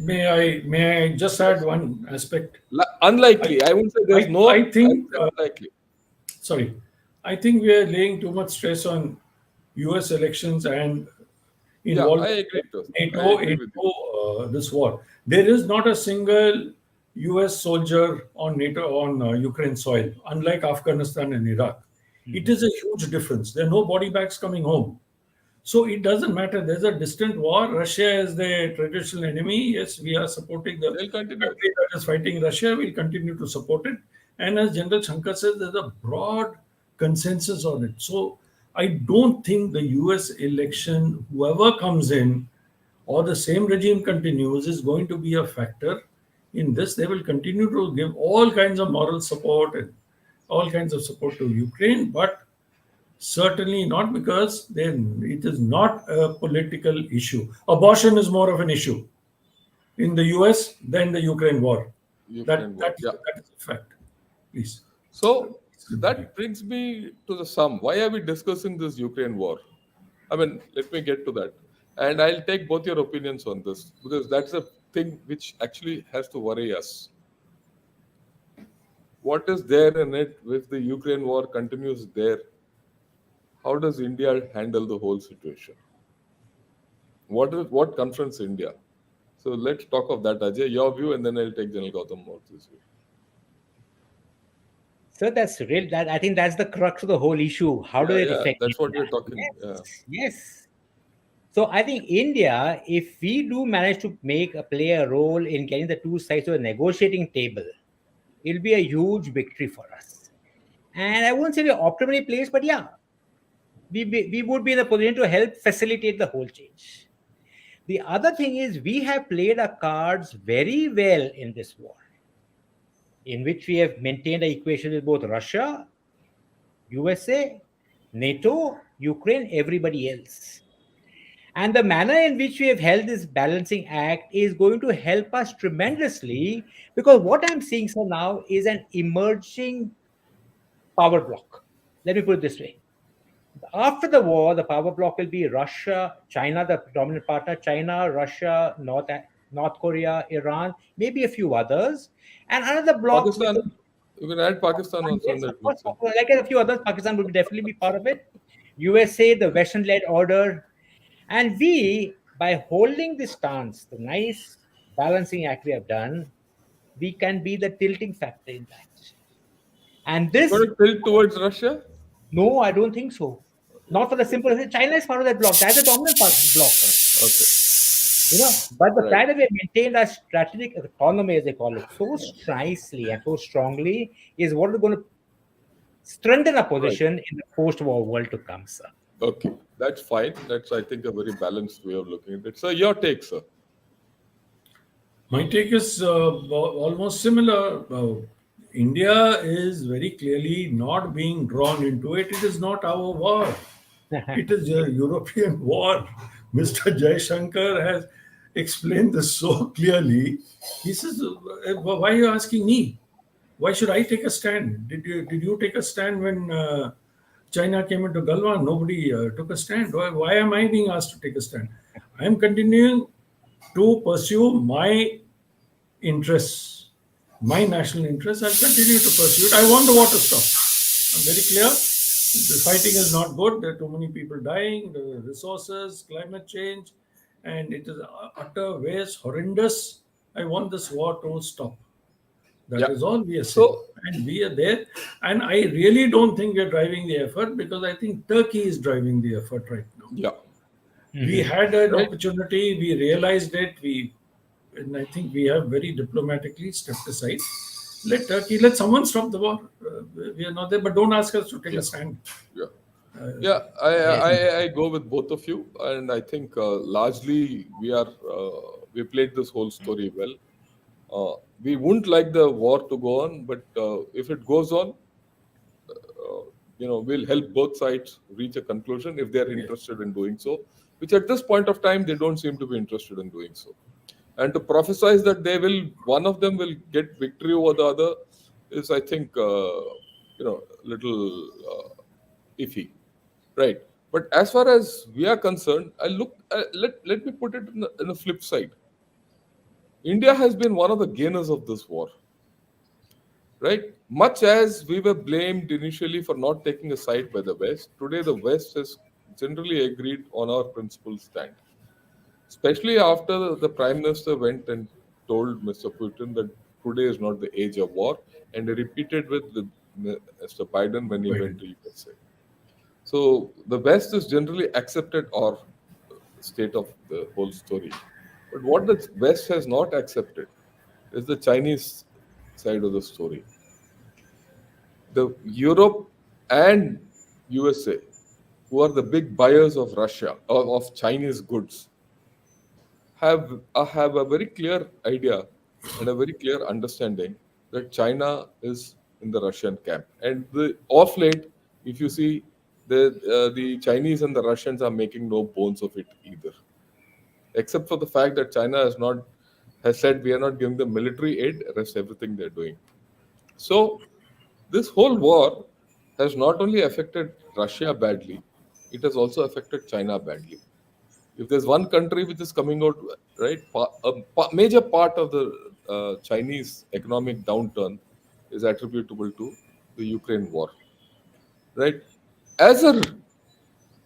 May I just add one aspect? Unlikely. I would say there's no. I think unlikely. sorry, I think we are laying too much stress on U.S. elections and Yeah, I involving agree. NATO I agree with you. into this war. There is not a single U.S. soldier on NATO on Ukraine soil, unlike Afghanistan and Iraq. It is a huge difference. There are no body bags coming home. So it doesn't matter. There's a distant war. Russia is the traditional enemy. Yes, we are supporting the They'll continue. country that is fighting Russia. We'll continue to support it. And as General Shankar says, there's a broad consensus on it. So I don't think the US election, whoever comes in, or the same regime continues, is going to be a factor in this. They will continue to give all kinds of moral support and all kinds of support to Ukraine, but certainly not, because then it is not a political issue. Abortion is more of an issue in the US than the Ukraine war. Ukraine war. Yeah. That is a fact. Please. So that brings me to the sum. Why are we discussing this Ukraine war? I mean, let me get to that. And I'll take both your opinions on this, because that's a thing which actually has to worry us. What is there in it if the Ukraine war continues there? How does India handle the whole situation? What confronts India? So let's talk of that, Ajay. Your view, and then I'll take General Gautam Murthy's view. So that's real. That I think that's the crux of the whole issue. How do it affect that's what India? we're talking. Yes, yes. So I think India, if we do manage to play a role in getting the two sides to a negotiating table, it'll be a huge victory for us. And I won't say we're optimally placed, but yeah, we would be in a position to help facilitate the whole change. The other thing is we have played our cards very well in this war, in which we have maintained an equation with both Russia, USA, NATO, Ukraine, everybody else. And the manner in which we have held this balancing act is going to help us tremendously, because what I'm seeing so now is an emerging power block. Let me put it this way. After the war, the power block will be Russia, China, the dominant partner, China, Russia, North Korea, Iran, maybe a few others, and another block. Pakistan, you can add Pakistan also. Yes, of course, like a few others, Pakistan will definitely be part of it. USA, the Western-led order, and we, by holding this stance, the nice balancing act we have done, we can be the tilting factor in that. And this, going to tilt towards Russia? no, I don't think so. Not for the simple reason China is part of that block. That's a dominant block. Okay. But the Right. fact that we have maintained our strategic autonomy, as they call it, so nicely and so strongly, is what is going to strengthen our position in the post-war world to come, sir. Okay, that's fine. That's, I think, a very balanced way of looking at it. So, your take, sir. My take is almost similar. India is very clearly not being drawn into it. It is not our war. It is a European war. Mr. Jaishankar has explained this so clearly. He says, "Why are you asking me? Why should I take a stand? Did you take a stand when China came into Galwan? Nobody took a stand. Why am I being asked to take a stand? I am continuing to pursue my interests, my national interests. I'll continue to pursue it. I want the war to stop. I'm very clear. The fighting is not good. There are too many people dying, the resources, climate change, and it is utter waste, horrendous. I want this war to stop. That Yeah. is all we are saying. So And we are there. And I really don't think we are driving the effort, because I think Turkey is driving the effort right now. yeah, We Mhm. had an right. opportunity, we realized it, and I think we have very diplomatically stepped aside. Let Turkey, let someone stop the war. We are not there, but don't ask us to take Yeah, a stand. yeah, Uh, yeah. Yes. I go with both of you, and I think largely we played this whole story well. We wouldn't like the war to go on, but if it goes on, uh, we'll help both sides reach a conclusion if they're yeah. interested in doing so, which at this point of time they don't seem to be interested in doing so. And to prophesize that one of them will get victory over the other is, I think, little iffy, right? But as far as we are concerned, let me put it in the flip side. India has been one of the gainers of this war, right? Much as we were blamed initially for not taking a side by the West, today the West has generally agreed on our principal stand. Especially after the Prime Minister went and told Mr. Putin that today is not the age of war, and he repeated with Mr. Biden when he went Biden. to USA. So the West has generally accepted our state of the whole story. But what the West has not accepted is the Chinese side of the story. The Europe and USA, who are the big buyers of Russia, of Chinese goods, have a very clear idea and a very clear understanding that China is in the Russian camp. And off late, if you see, the Chinese and the Russians are making no bones of it either, except for the fact that China has said we are not giving them military aid, rest everything they're doing. So this whole war has not only affected Russia badly, it has also affected China badly. If there's one country which is coming out, right, major part of the Chinese economic downturn is attributable to the Ukraine war, right? As a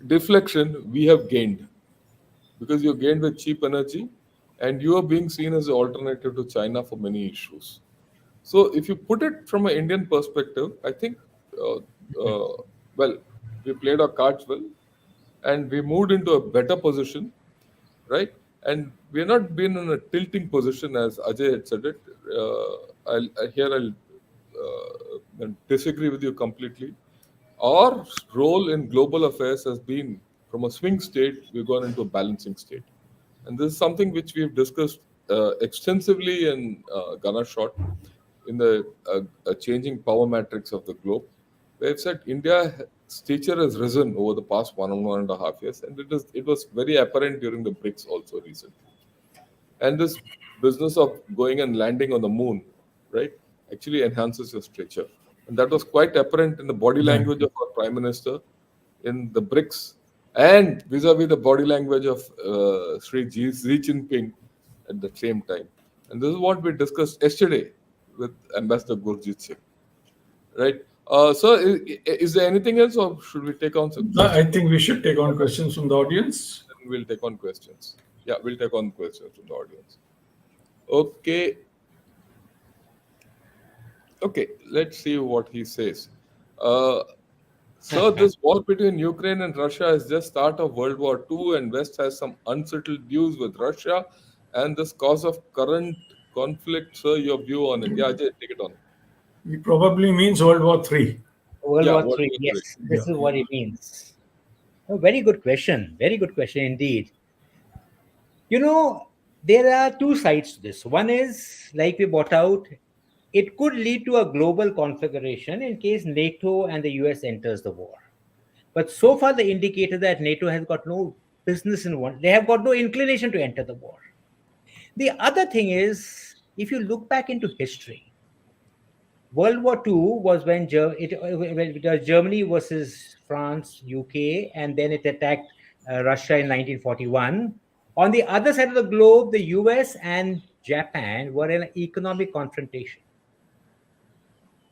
deflection, we have gained because you gained with cheap energy, and you are being seen as an alternative to China for many issues. So, if you put it from an Indian perspective, I think, uh, well, we played our cards well, and we moved into a better position, right? And we are not been in a tilting position as Ajay had said it. I'll disagree with you completely. Our role in global affairs has been from a swing state, we've gone into a balancing state. And this is something which we've discussed extensively in Ghana Short in the changing power matrix of the globe. They've said India's stature has risen over the past 1.5 years, and it was very apparent during the BRICS also recently. And this business of going and landing on the moon, right, actually enhances your stature. And that was quite apparent in the body language Exactly. of our Prime Minister in the BRICS and vis-a-vis the body language of Xi Jinping at the same time. And this is what we discussed yesterday with Ambassador Gurjit Singh, right? So, is there anything else, or should we take on some I questions? think we should take on questions from the audience. Then we'll take on questions. Yeah, we'll take on questions from the audience. Okay, okay. Let's see what he says. Uh, So this war between Ukraine and Russia is just start of World War II, and West has some unsettled views with Russia, and this cause of current conflict. Sir, your view on it? Yeah, Ajay, take it on. He probably means World War Three. World Yeah, War World Three. War III. Yes, Yeah, this is yeah. what it means. A very good question. Very good question indeed. You know, there are two sides to this. One is, like we brought out, it could lead to a global configuration in case NATO and the US enters the war. But so far, the indicator that NATO has got no business in one, they have got no inclination to enter the war. The other thing is, if you look back into history, World War II was when it was Germany versus France, UK, and then it attacked Russia in 1941. On the other side of the globe, the US and Japan were in an economic confrontation.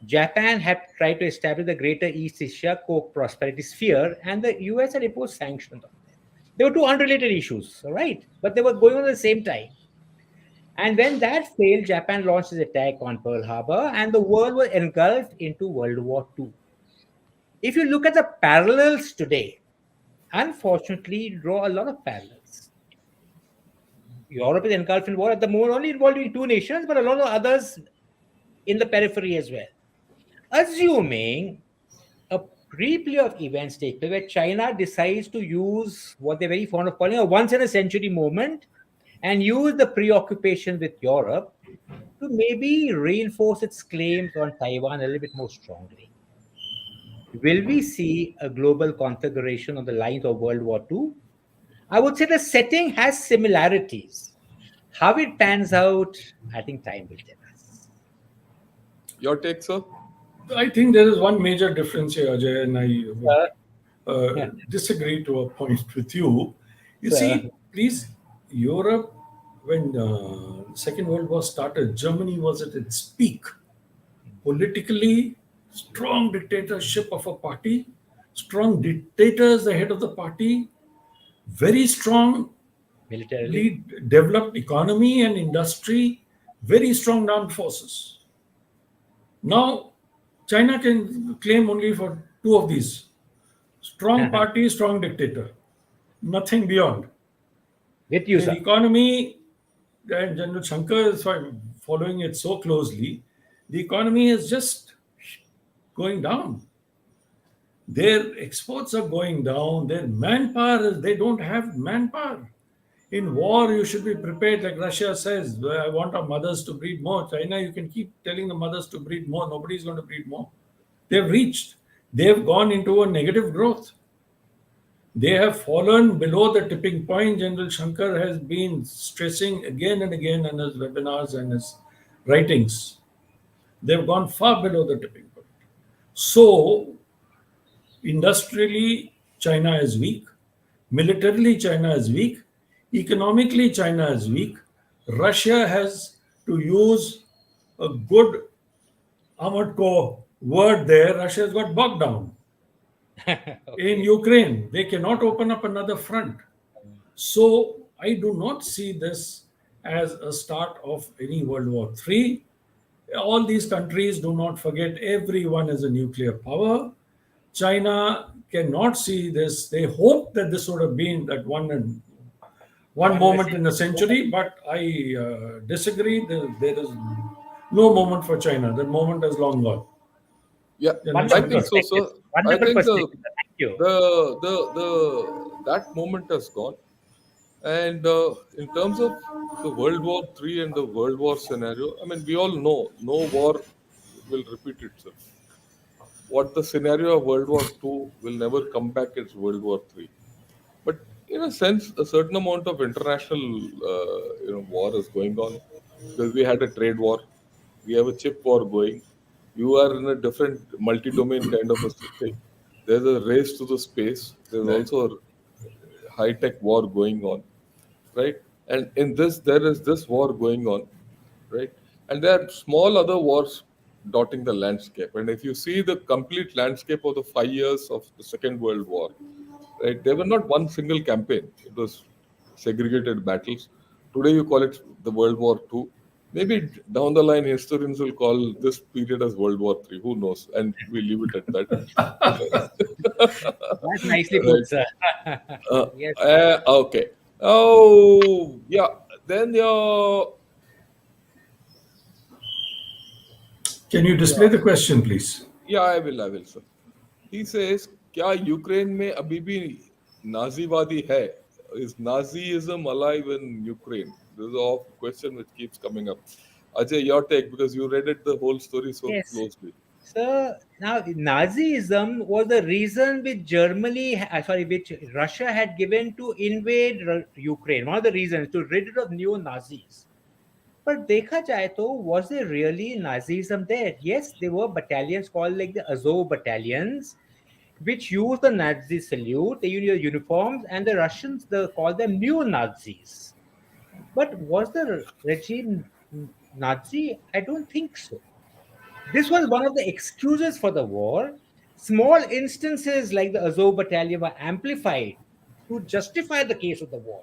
Japan had tried to establish the Greater East Asia co-prosperity sphere, and the US had imposed sanctions on them. They were two unrelated issues, all right? But they were going on at the same time. And when that failed, Japan launched its attack on Pearl Harbor, and the world was engulfed into World War II. If you look at the parallels today, unfortunately, you draw a lot of parallels. Europe is engulfed in war at the moment, only involving two nations, but a lot of others in the periphery as well. Assuming a replay of events take place where China decides to use what they're very fond of calling a once in a century moment and use the preoccupation with Europe to maybe reinforce its claims on Taiwan a little bit more strongly. Will we see a global configuration on the lines of World War II? I would say the setting has similarities. How it pans out, I think time will tell us. Your take, sir? I think there is one major difference here, Ajay, and I would Sir, yeah, disagree to a point with you. You sir. see, please, Europe, when Second World War started, Germany was at its peak. Politically, strong dictatorship of a party, strong dictators the head of the party, very strongly Militarily. developed economy and industry, very strong armed forces. Now, China can claim only for two of these: strong party, strong dictator, nothing beyond. With you, Their sir. economy, and General Shankar is following it so closely, the economy is just going down. Their exports are going down. Their manpower is, they don't have manpower. In war, you should be prepared, like Russia says, I want our mothers to breed more. China, you can keep telling the mothers to breed more. Nobody's going to breed more. They've gone into a negative growth. They have fallen below the tipping point. General Shankar has been stressing again and again in his webinars and his writings. They've gone far below the tipping point. So, industrially, China is weak. Militarily, China is weak. Economically, China is weak. Russia has, to use a good Amatko word there, Russia has got bogged down. In Okay. Ukraine, they cannot open up another front. So I do not see this as a start of any World War III. All these countries, do not forget, everyone is a nuclear power. China cannot see this. They hope that this would have been that one One moment in a message. century, but I disagree. There is no moment for China. That moment has long gone. Yeah, General I Wonderful think Shankar. so, sir. perspective. I Wonderful think perspective. Thank you. that moment has gone. And in terms of the World War III and the World War scenario, I mean, we all know no war will repeat itself. What the scenario of World War II will never come back as World War III. But in a sense, a certain amount of international, war is going on because we had a trade war, we have a chip war going. You are in a different multi-domain kind of a thing. There's a race to the space. There's Right. also a high-tech war going on, right? And in this, there is this war going on, right? And there are small other wars dotting the landscape. And if you see the complete landscape of the 5 years of the Second World War, right, there were not one single campaign. It was segregated battles. Today you call it the World War II. Maybe down the line historians will call this period as World War III. Who knows? And we leave it at that. That's nicely Right. put, sir. Uh, Yes. okay. Oh, yeah. Then your Can you display yeah, the question, please? yeah. I will, sir. He says, क्या Ukraine में अभी भी नाजीवादी है? Is Nazism alive in Ukraine? This is a question which keeps coming up. Ajay, your take because you read it the whole story so Yes. closely. So now Nazism was the reason which which Russia had given to invade Ukraine. One of the reasons to rid it of neo-Nazis. But देखा जाए तो was there really Nazism there? Yes, there were battalions called like the Azov battalions, which used the Nazi salute, they used the uniforms, and the Russians they called them neo-Nazis. But was the regime Nazi? I don't think so. This was one of the excuses for the war. Small instances like the Azov battalion were amplified to justify the case of the war.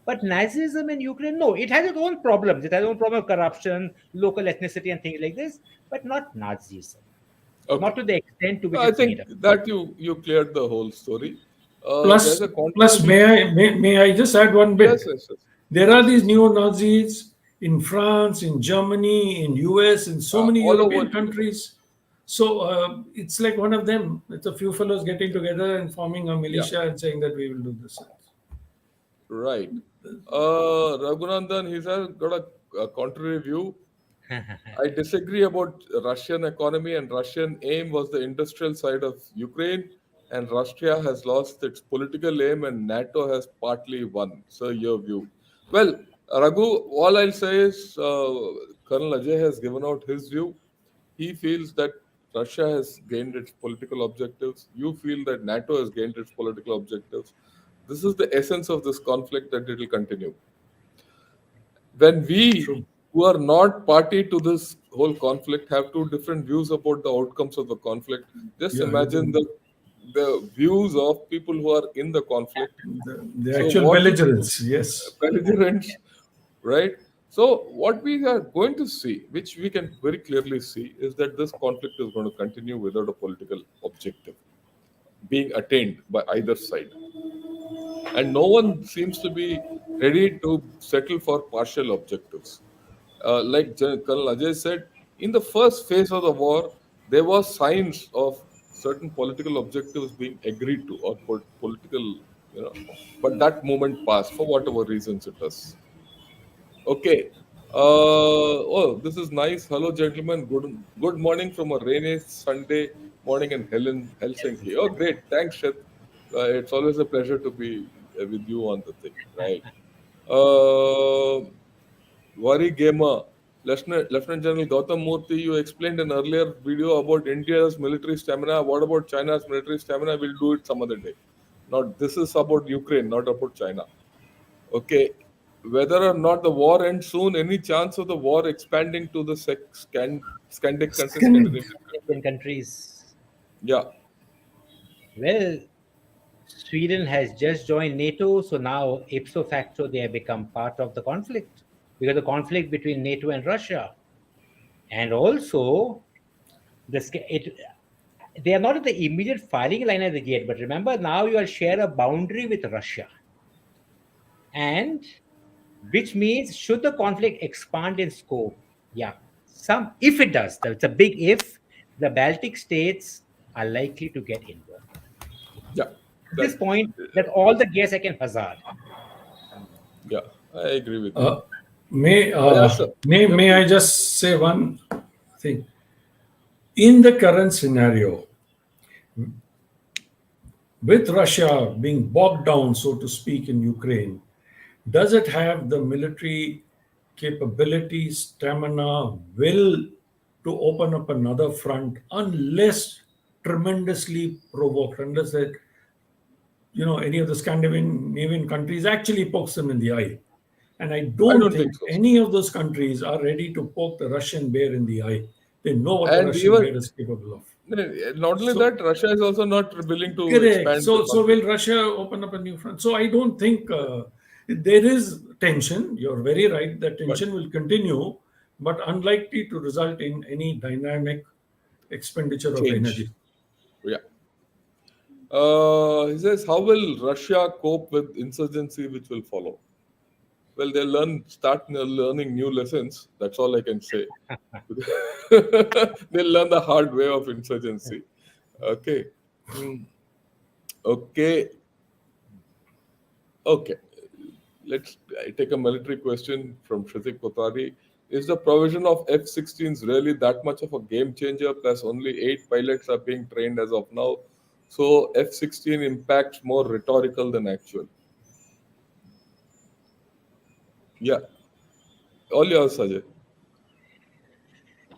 But Nazism in Ukraine, no, it has its own problems. It has its own problem of corruption, local ethnicity, and things like this, but not Nazism. Okay. Not to the extent to which I it's think made up. that you cleared the whole story. There's Plus, a plus, controversy. may I just add one Yes, bit? yes, yes. There are Yes, these yes. neo Nazis in France, in Germany, in US, in so many All over European Europe. countries. So it's like one of them. It's a few fellows getting together and forming a Yeah, militia and saying that we will do this. right. Raghunandan, he's got a contrary view. I disagree about Russian economy, and Russian aim was the industrial side of Ukraine, and Russia has lost its political aim, and NATO has partly won. So your view. Well, Raghu, all I'll say is Colonel Ajay has given out his view. He feels that Russia has gained its political objectives. You feel that NATO has gained its political objectives. This is the essence of this conflict that it will continue. When we True. who are not party to this whole conflict have two different views about the outcomes of the conflict, just Yeah, imagine the views of people who are in the conflict. the So actual what belligerents, yes. belligerents, right? So what we are going to see, which we can very clearly see, is that this conflict is going to continue without a political objective being attained by either side. And no one seems to be ready to settle for partial objectives. Like Colonel Ajay said, in the first phase of the war, there was signs of certain political objectives being agreed to or political, you know, but that moment passed for whatever reasons it was. Okay. Oh, this is nice. Hello, gentlemen. Good morning from a rainy Sunday morning in Helsinki. Oh, great. Thanks, Sheth. It's always a pleasure to be with you on the thing, right? Uh, Worry Gamer, Lieutenant General Gautam Murthy, you explained in earlier video about India's military stamina. What about China's military stamina? We'll do it some other day. Not this is about Ukraine, not about China. Okay, whether or not the war ends soon, any chance of the war expanding to the Scandic countries, Second, Scandinavian countries? Indian countries. Yeah, Well, Sweden has just joined NATO, so now ipso facto they have become part of the conflict because the conflict between NATO and Russia, and also they are not in the immediate firing line as yet. But remember, now you will share a boundary with Russia, and which means should the conflict expand in scope, yeah, some if it does, it's a big if, the Baltic states are likely to get involved. yeah, At that, this point, that's all the guess I can hazard. yeah, I agree with you. uh, may, Yes, uh, sir. may, Yeah, may I please. just say one thing? In the current scenario, with Russia being bogged down, so to speak, in Ukraine, does it have the military capability, stamina, will to open up another front unless tremendously provoked, unless that any of the Scandinavian countries actually pokes them in the eye? And I I don't don't think think so, sir. any of those countries are ready to poke the Russian bear in the eye. They know what the And Russian even bear is capable of. not only So that, Russia is also not willing to correct. expand the So will conflict. Russia open up a new front? So I don't think there is tension. You're very right. That But tension will continue, but unlikely to result in any dynamic expenditure of change. energy. Yeah. He says, how will Russia cope with insurgency which will follow? Well, start learning new lessons. That's all I can say. They'll learn the hard way of insurgency. Okay. Hmm. Okay. Okay. Let's I take a military question from Shritik Kotari. Is the provision of F-16s really that much of a game changer? Plus, only 8 pilots are being trained as of now. So, F-16 impacts more rhetorical than actual. Yeah. All yours, Sajay.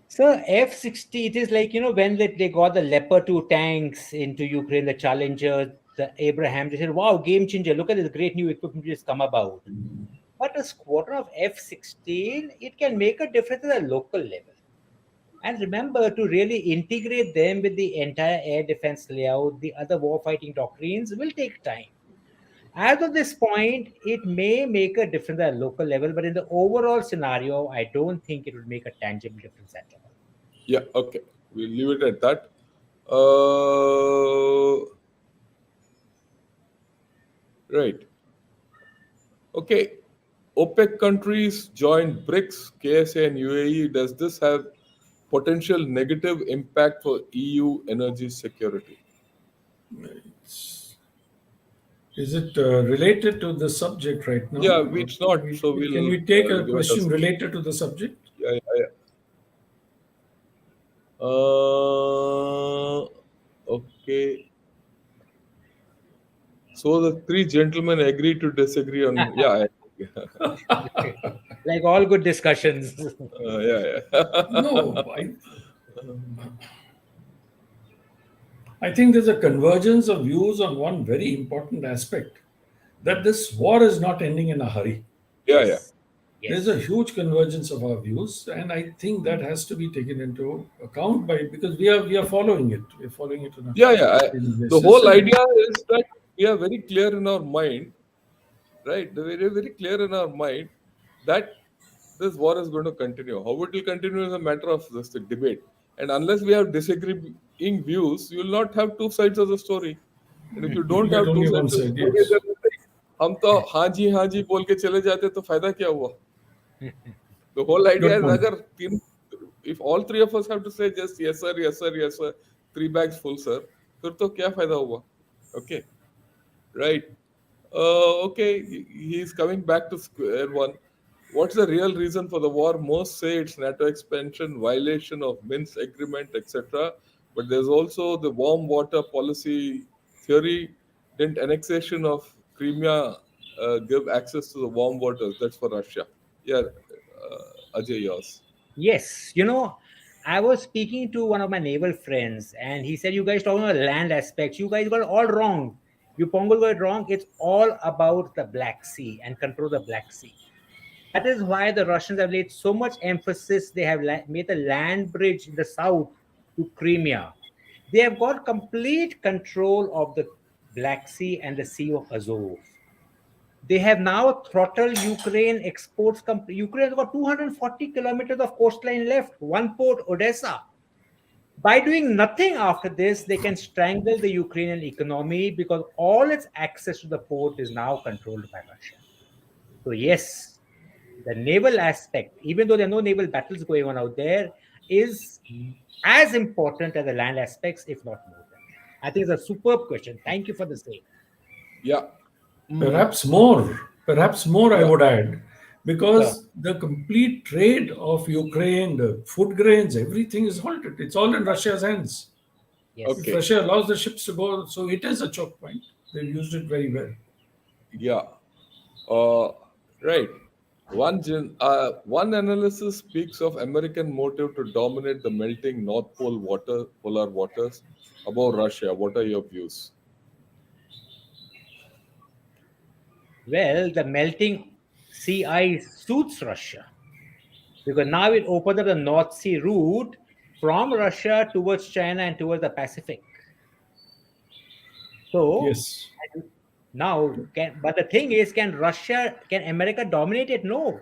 So F-60, it is like, when they got the Leopard 2 tanks into Ukraine, the Challenger, the Abraham, they said, wow, game changer. Look at this great new equipment which has come about. But a squadron of F-16, it can make a difference at a local level. And remember to really integrate them with the entire air defense layout, the other warfighting doctrines will take time. As of this point, it may make a difference at a local level, but in the overall scenario, I don't think it would make a tangible difference at all. Yeah, okay. We'll leave it at that. Uh, right. Okay. OPEC countries joined BRICS, KSA, and UAE. Does this have potential negative impact for EU energy security? Is it related to the subject right now? Yeah, it's not. So Can we'll we take a give it a question skip. related to the subject? Yeah, yeah, yeah. Okay. So the three gentlemen agree to disagree on. Yeah, Like all good discussions. yeah, yeah. No, I think there's a convergence of views on one very important aspect, that this war is not ending in a hurry. Yeah, yeah. Yes. There's a Yes. huge convergence of our views, and I think that has to be taken into account by, because we are following it. We're following it on a Yeah, yeah. daily The basis. whole And idea is that we are very clear in our mind, right? Very, very clear in our mind that this war is going to continue. How it will continue is a matter of this debate. And unless we have disagreeing views, you will not have two sides of the story. And if you you don't get have two only one sides of the side, story, yes. then हम तो हाँ जी बोल के चले जाते तो फायदा क्या हुआ? The whole idea Good is point. अगर तीन, if all three of us have to say just yes sir, yes sir, yes sir, three bags full sir, फिर तो क्या फायदा हुआ? Okay, right. Okay, he's coming back to square one. What's the real reason for the war? Most say it's NATO expansion, violation of Minsk agreement, etc. But there's also the warm water policy theory. Didn't annexation of Crimea give access to the warm waters? That's for Russia. Yeah, Ajay, yours. Yes. I was speaking to one of my naval friends, and he said, "You guys talking about land aspects. You guys got it all wrong. You Pongal got it wrong. It's all about the Black Sea and control the Black Sea. That is why the Russians have laid so much emphasis. They have made a land bridge in the south to Crimea. They have got complete control of the Black Sea and the Sea of Azov. They have now throttled Ukraine exports. Ukraine has got 240 kilometers of coastline left, one port, Odessa. By doing nothing after this, they can strangle the Ukrainian economy because all its access to the port is now controlled by Russia. So, yes, the naval aspect, even though there are no naval battles going on out there, is as important as the land aspects, if not more than. I think it's a superb question. Thank you for the same. Yeah. Perhaps more, I Yeah. would add, Sure. because the complete trade of Ukraine, the food grains, everything is halted. It's all in Russia's hands. If Yes. Okay. Russia allows the ships to go, so it is a choke point. They've used it very well. Yeah. Uh, right. One analysis speaks of American motive to dominate the melting North Pole polar waters above Russia. What are your views? Well, the melting sea ice suits Russia because now it opens up the North Sea route from Russia towards China and towards the Pacific. So Yes. now, but the thing is, can America dominate it? No.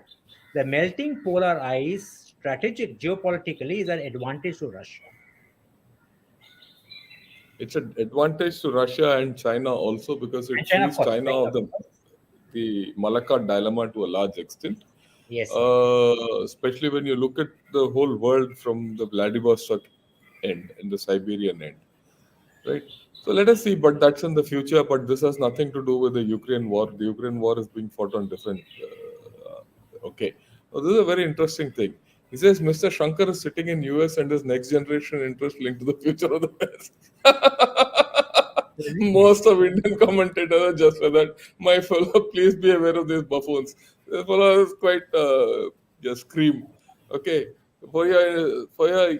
The melting polar ice, strategic geopolitically, is an advantage to Russia. It's an advantage to Russia and China also because And it China, of frees course. China China, of of course. the Malacca dilemma to a large extent. Yes. Especially when you look at the whole world from the Vladivostok end and the Siberian end, right? So let us see, but that's in the future. But this has nothing to do with the Ukraine war. The Ukraine war is being fought on different. Okay, so this is a very interesting thing. He says Mr. Shankar is sitting in US and his next generation interest linked to the future of the West. Most of Indian commentators are just for that. My fellow, please be aware of these buffoons. This fellow is quite just scream. Okay, for your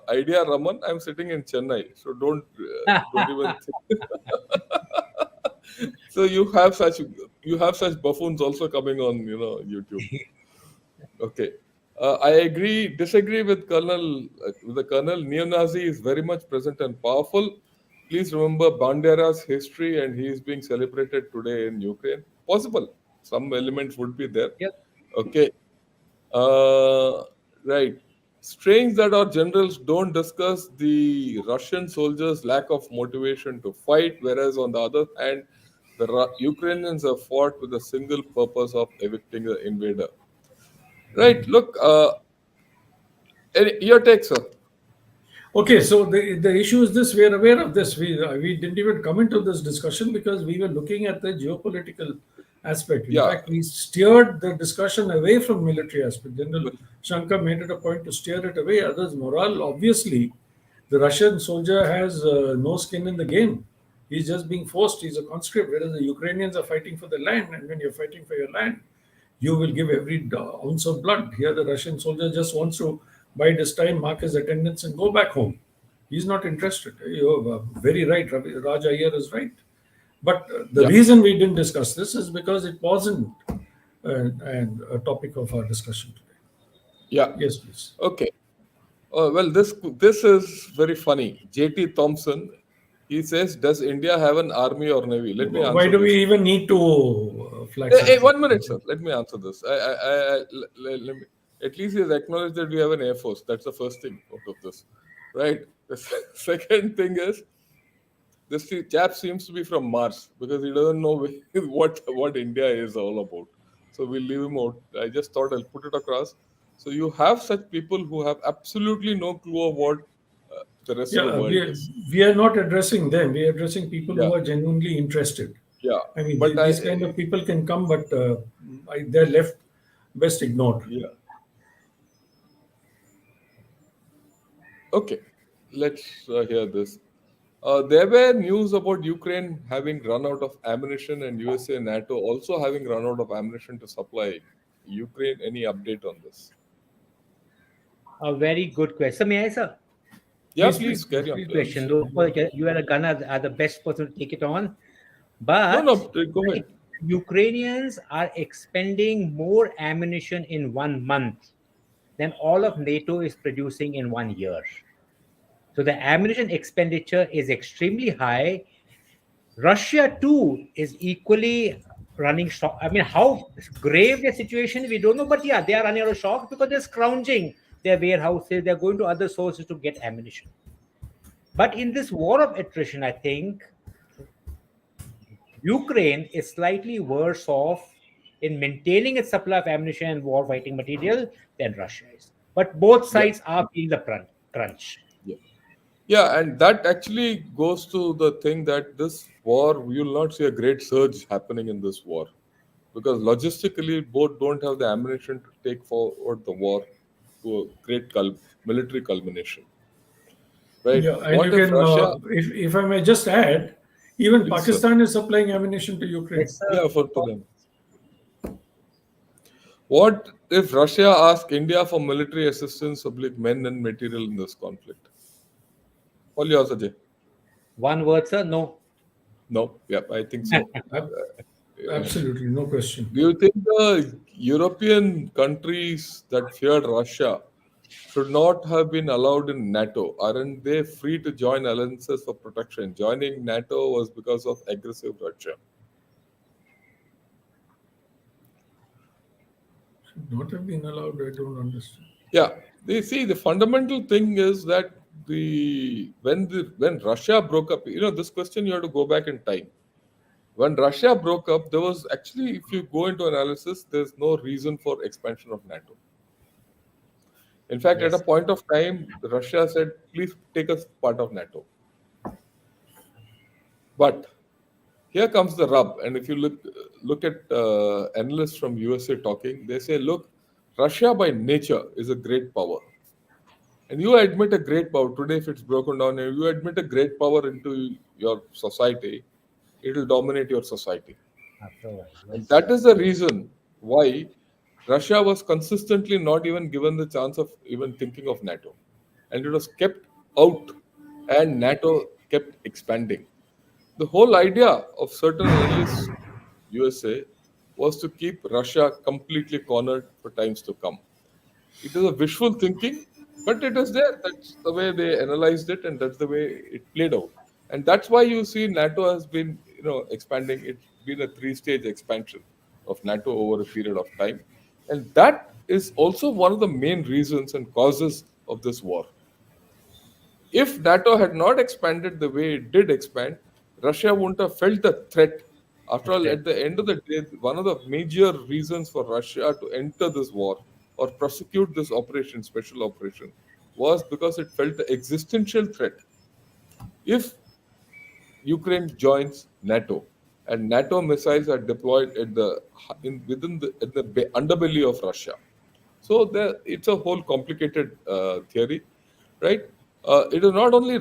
idea, Raman, I'm sitting in Chennai, so don't even think. So you have such buffoons also coming on YouTube. Okay. Disagree with with the Colonel. Neo-Nazi is very much present and powerful. Please remember Bandera's history, and he is being celebrated today in Ukraine. Possible, some elements would be there. Yep. Okay, uh, right. Strange that our generals don't discuss the Russian soldiers' lack of motivation to fight, whereas on the other hand, the Ukrainians have fought with a single purpose of evicting the invader. Right. Look, your take, sir. Okay, so the issue is this: we are aware of this. We didn't even come into this discussion because we were looking at the geopolitical aspect. In Yeah. fact, we steered the discussion away from military aspect. General Shankar made it a point to steer it away. Others, morale, obviously, the Russian soldier has no skin in the game. He's just being forced. He's a conscript, whereas the Ukrainians are fighting for the land. And when you're fighting for your land, you will give every ounce of blood. Here, the Russian soldier just wants to bide his time, mark his attendance, and go back home. He's not interested. You're very right. Raj Iyer is right. But the Yeah. reason we didn't discuss this is because it wasn't and a topic of our discussion today. Yeah. Yes, please. Okay. Well, this is very funny. J.T. Thompson, he says, "Does India have an army or navy?" Let me Why answer do we this. even need to flag Hey, something? 1 minute, sir. Let me answer this. Let me, at least he has acknowledged that we have an air force. That's the first thing out of this, right? The second thing is this chap seems to be from Mars because he doesn't know what India is all about. So we'll leave him out. I just thought I'll put it across. So you have such people who have absolutely no clue of what the rest of the Yeah, world is. we are not addressing them. We are addressing people Yeah, who are genuinely interested. yeah. I mean, But these kind of people can come, but they're left best ignored. yeah. Okay, let's hear this. There were news about Ukraine having run out of ammunition and USA and NATO also having run out of ammunition to supply Ukraine. Any update on this? A very good question. May I, sir? Yeah, Please, please please, please, carry on. please. Question. Though, of course, you are a gunner, are the best person to take it on. No, But no, go ahead. Ukrainians are expending more ammunition in 1 month than all of NATO is producing in 1 year. So the ammunition expenditure is extremely high. Russia too is equally running short. I mean, how grave the situation we don't know, but yeah, they are running out of shock because they're scrounging their warehouses. They're going to other sources to get ammunition. But in this war of attrition, I think Ukraine is slightly worse off in maintaining its supply of ammunition and war fighting material than Russia is. But both Yeah, sides are feeling the crunch. yeah. Yeah, and that actually goes to the thing that this war, we will not see a great surge happening in this war because logistically, both don't have the ammunition to take forward the war to a great military culmination, right? Yeah, and you What if can, Russia, if I may just add, even please, sir, Pakistan is supplying ammunition to Ukraine. Yes, sir. yeah, for to them. What if Russia asks India for military assistance, oblique men and material in this conflict? All yours, Ajay. One word, sir. No. No, yeah, I think so. Ab- Absolutely, no question. Do you think the European countries that feared Russia should not have been allowed in NATO? Aren't they free to join alliances for protection? Joining NATO was because of aggressive Russia. Should not have been allowed. I don't understand. Yeah, they see the fundamental thing is that when Russia broke up, this question you have to go back in time. When Russia broke up, there was actually, if you go into analysis, there's no reason for expansion of NATO. In fact, at a Yes. point of time, Russia said, please take us part of NATO. But here comes the rub. And if you look at analysts from USA talking, they say, look, Russia by nature is a great power. And you admit a great power. Today, if it's broken down, and you admit a great power into your society, it will dominate your society. After a while, And yes. that is the reason why Russia was consistently not even given the chance of even thinking of NATO. And it was kept out, and NATO kept expanding. The whole idea of certain analysts, USA, was to keep Russia completely cornered for times to come. It is a wishful thinking, but it is there. That's the way they analyzed it, and that's the way it played out. And that's why you see NATO has been, expanding. It's been a three-stage expansion of NATO over a period of time, and that is also one of the main reasons and causes of this war. If NATO had not expanded the way it did expand, Russia wouldn't have felt the threat. After all, at the end of the day, one of the major reasons for Russia to enter this war or prosecute this operation, special operation, was because it felt the existential threat. If Ukraine joins NATO and NATO missiles are deployed at within the underbelly of Russia, so it's a whole complicated theory, right? It is not only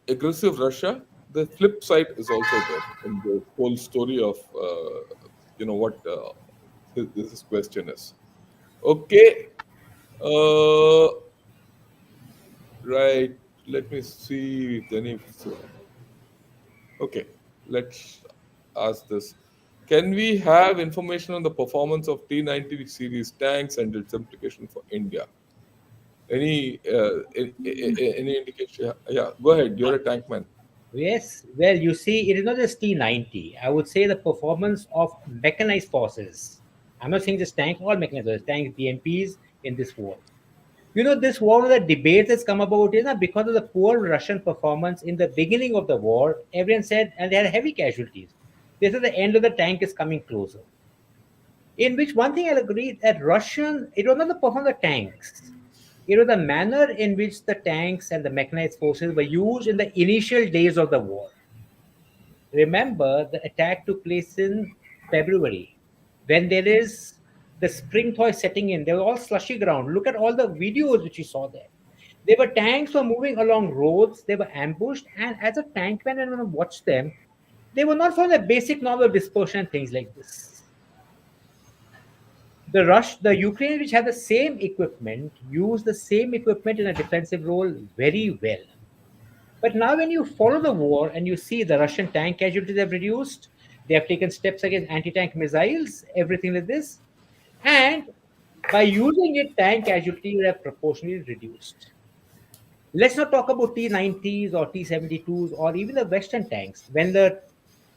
aggressive Russia. The flip side is also there in the whole story of what this question is. Okay, uh, right. Let me see if any. Okay, let's ask this. Can we have information on the performance of T90 series tanks and its implication for India? Any indication? Yeah, go ahead. You're a tank man. Yes, well, you see, it is not just T90. I would say the performance of mechanized forces. I'm not saying just tank, all mechanized forces, tanks, BMPs in this war. This war, the debate that's come about is not because of the poor Russian performance in the beginning of the war. Everyone said, and they had heavy casualties. They said the end of the tank is coming closer. In which one thing I'll agree that it was not the performance of the tanks. It was the manner in which the tanks and the mechanized forces were used in the initial days of the war. Remember, the attack took place in February, when there is the spring thaw setting in. They were all slushy ground. Look at all the videos which you saw there. There were tanks were moving along roads. They were ambushed, and as a tankman, and when I watched them, they were not from the basic normal dispersion and things like this. The Ukraine, which had the same equipment, used the same equipment in a defensive role very well. But now, when you follow the war and you see the Russian tank casualties have reduced, they have taken steps against anti-tank missiles, everything like this, and by using it, tank casualties have proportionally reduced. Let's not talk about T90s or T72s or even the Western tanks. When the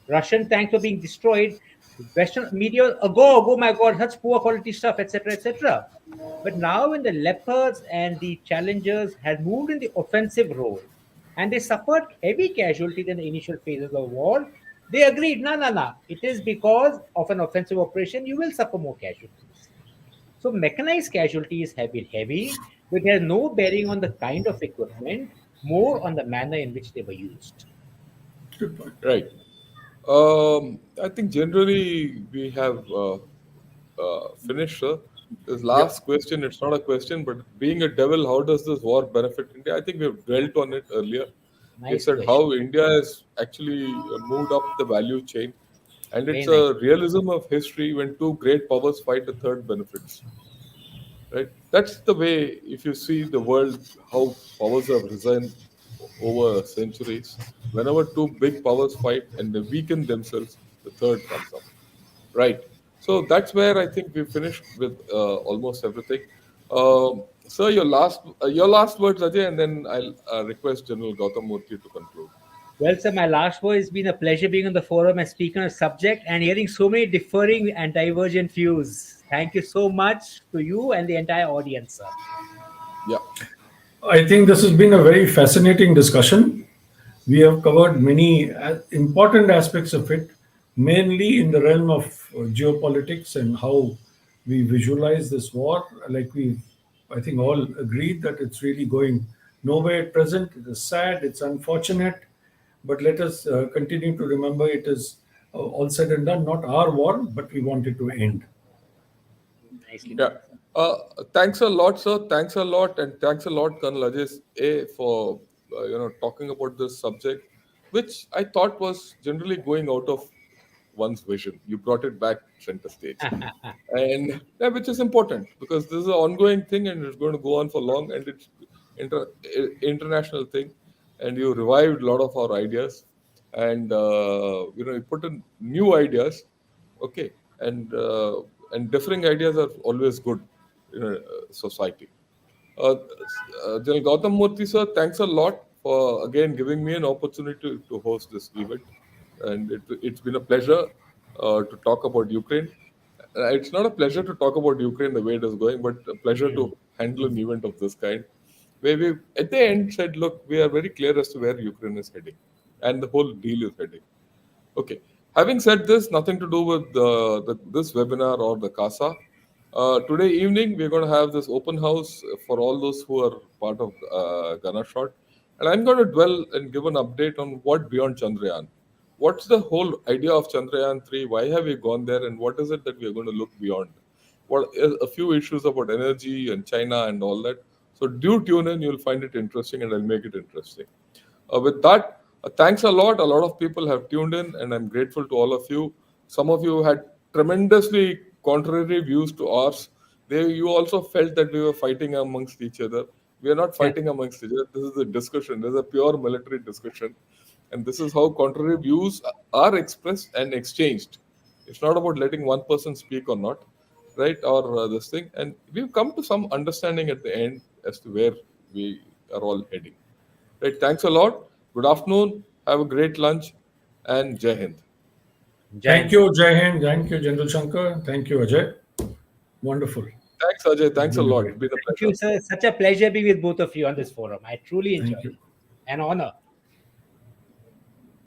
Russian tanks were being destroyed, Western media, oh my God, such poor quality stuff, etc., etc. But now, when the Leopards and the Challengers had moved in the offensive role and they suffered heavy casualties in the initial phases of the war, they agreed, no, no, no. It is because of an offensive operation, you will suffer more casualties. So mechanized casualties have been heavy, but they have no bearing on the kind of equipment, more on the manner in which they were used. Good point. Right. I think generally we have finished, sir. This Yeah. last question, it's not a question, but being a devil, how does this war benefit India? I think we've dwelt on it earlier. We Nice said question. how India has actually moved up the value chain, and Very it's nice. a realism of history when two great powers fight, the third benefits. Right? That's the way, if you see the world, how powers have risen over centuries. Whenever two big powers fight and they weaken themselves, the third comes up. Right. So that's where I think we finished with almost everything. Sir, your last words, Ajay, and then I'll request General Gautam Murthy to conclude. Well, sir, my last word, it's been a pleasure being on the forum and speaking on a subject and hearing so many differing and divergent views. Thank you so much to you and the entire audience, sir. Yeah. I think this has been a very fascinating discussion. We have covered many important aspects of it, mainly in the realm of geopolitics and how we visualize this war. Like I think, all agreed that it's really going nowhere at present. It is sad, it's unfortunate, but let us continue to remember it is all said and done, not our war, but we want it to end. Nicely Yeah. done, sir. Uh, Thanks a lot, sir. Thanks a lot, and thanks a lot, Colonel Ajay, for talking about this subject, which I thought was generally going out of one's vision. You brought it back center stage, and yeah, which is important because this is an ongoing thing, and it's going to go on for long, and it's international thing, and you revived a lot of our ideas, and you put in new ideas, okay, and differing ideas are always good in a society. General Gautam Murthy sir, thanks a lot for again giving me an opportunity to host this event, and it's been a pleasure to talk about Ukraine. It's not a pleasure to talk about Ukraine the way it is going, but a pleasure to handle an event of this kind, where we at the end said, look, we are very clear as to where Ukraine is heading, and the whole deal is heading. Okay. Having said this, nothing to do with this webinar or the CASA. Today evening, we're going to have this open house for all those who are part of Ghana Shot. And I'm going to dwell and give an update on what beyond Chandrayaan. What's the whole idea of Chandrayaan 3? Why have we gone there? And what is it that we are going to look beyond? What is a few issues about energy and China and all that. So do tune in. You'll find it interesting and I'll make it interesting. With that, thanks a lot. A lot of people have tuned in, and I'm grateful to all of you. Some of you had tremendously contrary views to ours. You also felt that we were fighting amongst each other. We are not fighting amongst each other. This is a discussion. This is a pure military discussion. And this is how contrary views are expressed and exchanged. It's not about letting one person speak or not, right? Or this thing. And we've come to some understanding at the end as to where we are all heading. Right. Thanks a lot. Good afternoon. Have a great lunch and Jai Hind. Thank you, Jai Hind. Thank you, General Shankar. Thank you, Ajay. Wonderful. Thanks, Ajay. Thanks a Really lot. great. It's been a Thank pleasure. you, sir. Such a pleasure being with both of you on this forum. I truly Thank enjoyed you. it. An honor.